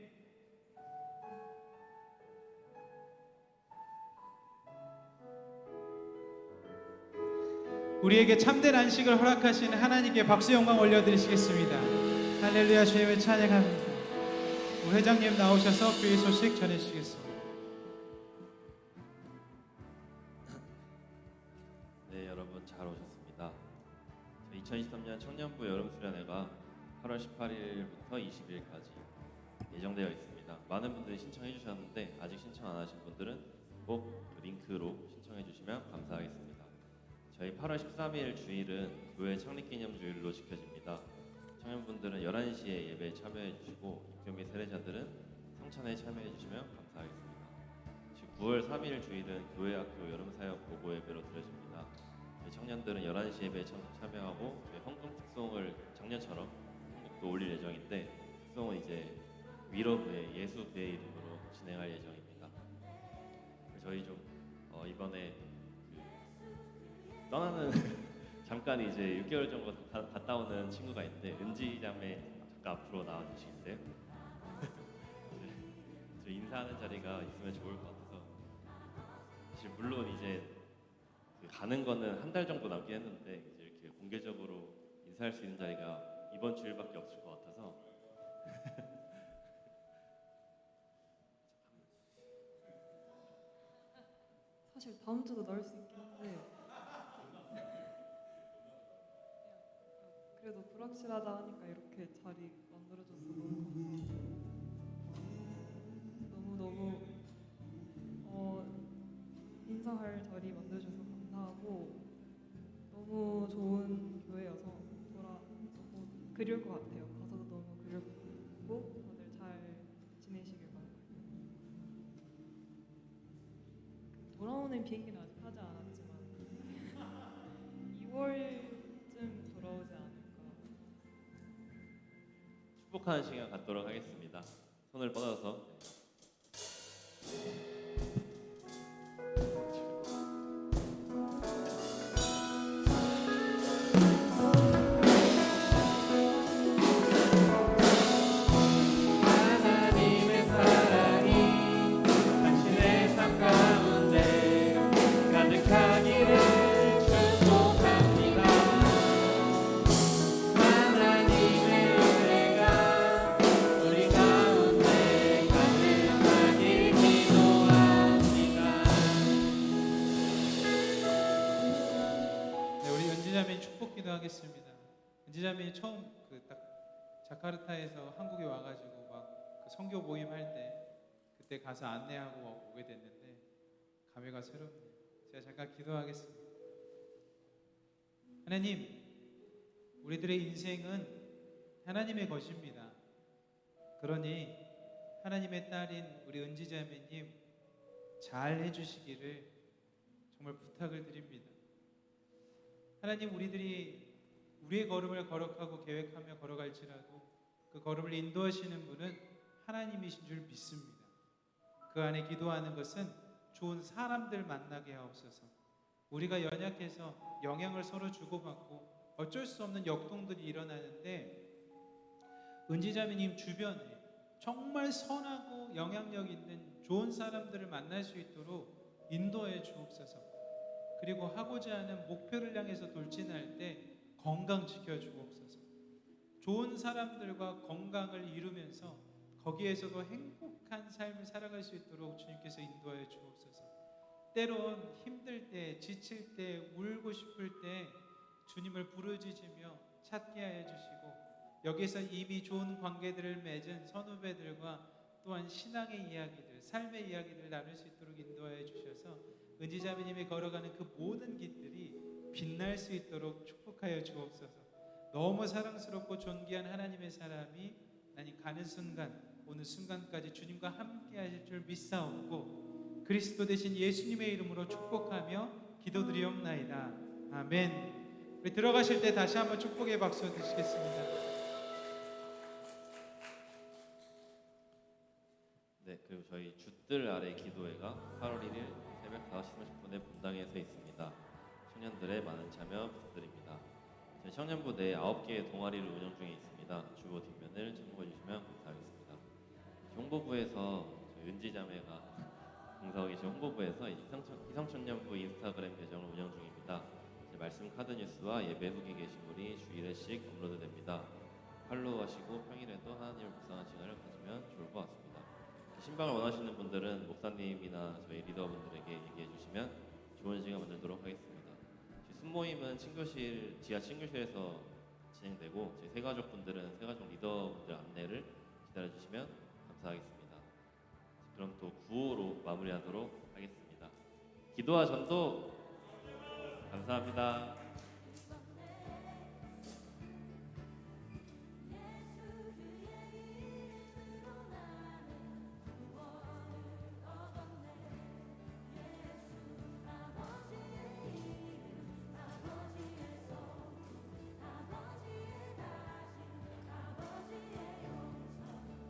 우리에게 참된 안식을 허락하신 하나님께 박수 영광 올려드리시겠습니다. 할렐루야. 주님을 찬양합니다. 우리 회장님 나오셔서 교회 소식 전해주시겠습니다. 네, 여러분 잘 오셨습니다. 2023년 청년부 여름수련회가 8월 18일부터 20일까지 예정되어 있습니다. 많은 분들이 신청해 주셨는데 아직 신청 안 하신 분들은 꼭 링크로 신청해 주시면 감사하겠습니다. 저희 8월 13일 주일은 교회 창립기념주일로 지켜집니다. 청년분들은 11시에 예배에 참여해 주시고 입교 및 세례자들은 성찬에 참여해 주시면 감사하겠습니다. 지금 9월 3일 주일은 교회학교 여름사역 보고 예배로 드려집니다. 저희 청년들은 11시 예배에 참여하고 저희 헌금 특송을 작년처럼 헌금도 올릴 예정인데, 특송은 이제 위로부의 예수부의 이름으로 진행할 예정입니다. 저희 좀 이번에 떠나는 잠깐 이제 6개월 정도 갔다 오는 친구가 있는데, 은지 자매 잠깐 앞으로 나와 주시겠어요? 저 인사하는 자리가 있으면 좋을 것 같아서. 사실 물론 이제 가는 거는 한 달 정도 남긴 했는데 이제 이렇게 공개적으로 인사할 수 있는 자리가 이번 주일밖에 없을 것 같아서. 사실 다음 주도 넣을 수 있긴 한데 그래도 불확실하다 하니까 이렇게 자리 만들어줘서 너무 감사하고, 너무 인사할 자리 만들어줘서 감사하고, 너무 좋은 교회여서 너무 그리울 것 같아요. 가서도 너무 그리울 것 같고, 다들 잘 지내시길 바라요. 돌아오는 비행기는 아직 하지 않았지만 2월쯤 돌아오지 않을까. 축복하는 시간 갖도록 하겠습니다. 손을 뻗어서. 하나님의 사랑이 기도하겠습니다. 은지자매님 처음 그 딱 자카르타에서 한국에 와가지고 막 그 선교 모임 할 때 그때 가서 안내하고 오게 됐는데 감회가 새롭네요. 제가 잠깐 기도하겠습니다. 하나님, 우리들의 인생은 하나님의 것입니다. 그러니 하나님의 딸인 우리 은지자매님 잘 해주시기를 정말 부탁을 드립니다. 하나님, 우리들이 우리의 걸음을 거룩하고 계획하며 걸어갈지라도 그 걸음을 인도하시는 분은 하나님이신 줄 믿습니다. 그 안에 기도하는 것은 좋은 사람들 만나게 하옵소서. 우리가 연약해서 영향을 서로 주고받고 어쩔 수 없는 역동들이 일어나는데 은지자매님 주변에 정말 선하고 영향력 있는 좋은 사람들을 만날 수 있도록 인도해 주옵소서. 그리고 하고자 하는 목표를 향해서 돌진할 때 건강 지켜주옵소서. 좋은 사람들과 건강을 이루면서 거기에서도 행복한 삶을 살아갈 수 있도록 주님께서 인도하여 주옵소서. 때론 힘들 때, 지칠 때, 울고 싶을 때 주님을 부르짖으며 찾게 하여 주시고, 여기서 이미 좋은 관계들을 맺은 선후배들과 또한 신앙의 이야기들, 삶의 이야기들을 나눌 수 있도록 인도하여 주셔서 은지자매님이 걸어가는 그 모든 길들이 빛날 수 있도록 축복하여 주옵소서. 너무 사랑스럽고 존귀한 하나님의 사람이 나니 가는 순간, 오늘 순간까지 주님과 함께 하실 줄 믿사옵고 그리스도 대신 예수님의 이름으로 축복하며 기도드리옵나이다. 아멘. 우리 들어가실 때 다시 한번 축복의 박수 드시겠습니다. 네, 그리고 저희 주 뜰 아래 기도회가 8월 1일 새벽 5시 30분에 본당에서 있습니다. 청년들의 많은 참여 부탁드립니다. 저희 청년부 내 9개의 동아리를 운영 중에 있습니다. 주보 뒷면을 참고해 주시면 감사하겠습니다. 홍보부에서 저희 은지자매가 봉사하고 계신 홍보부에서 희성청년부 인스타그램 계정을 운영 중입니다. 말씀 카드 뉴스와 예배 후기 게시물이 주 1회씩 업로드됩니다. 팔로우하시고 평일에도 하나님을 묵상하는 시간을 가지면 좋을 것 같습니다. 신방을 원하시는 분들은 목사님이나 저희 리더분들에게 얘기해 주시면 좋은 시간 만들도록 하겠습니다. 순모임은 지하 친교실에서 진행되고 저희 새가족분들은 새가족 리더분들 안내를 기다려 주시면 감사하겠습니다. 그럼 또 구호로 마무리하도록 하겠습니다. 기도와 전도 감사합니다.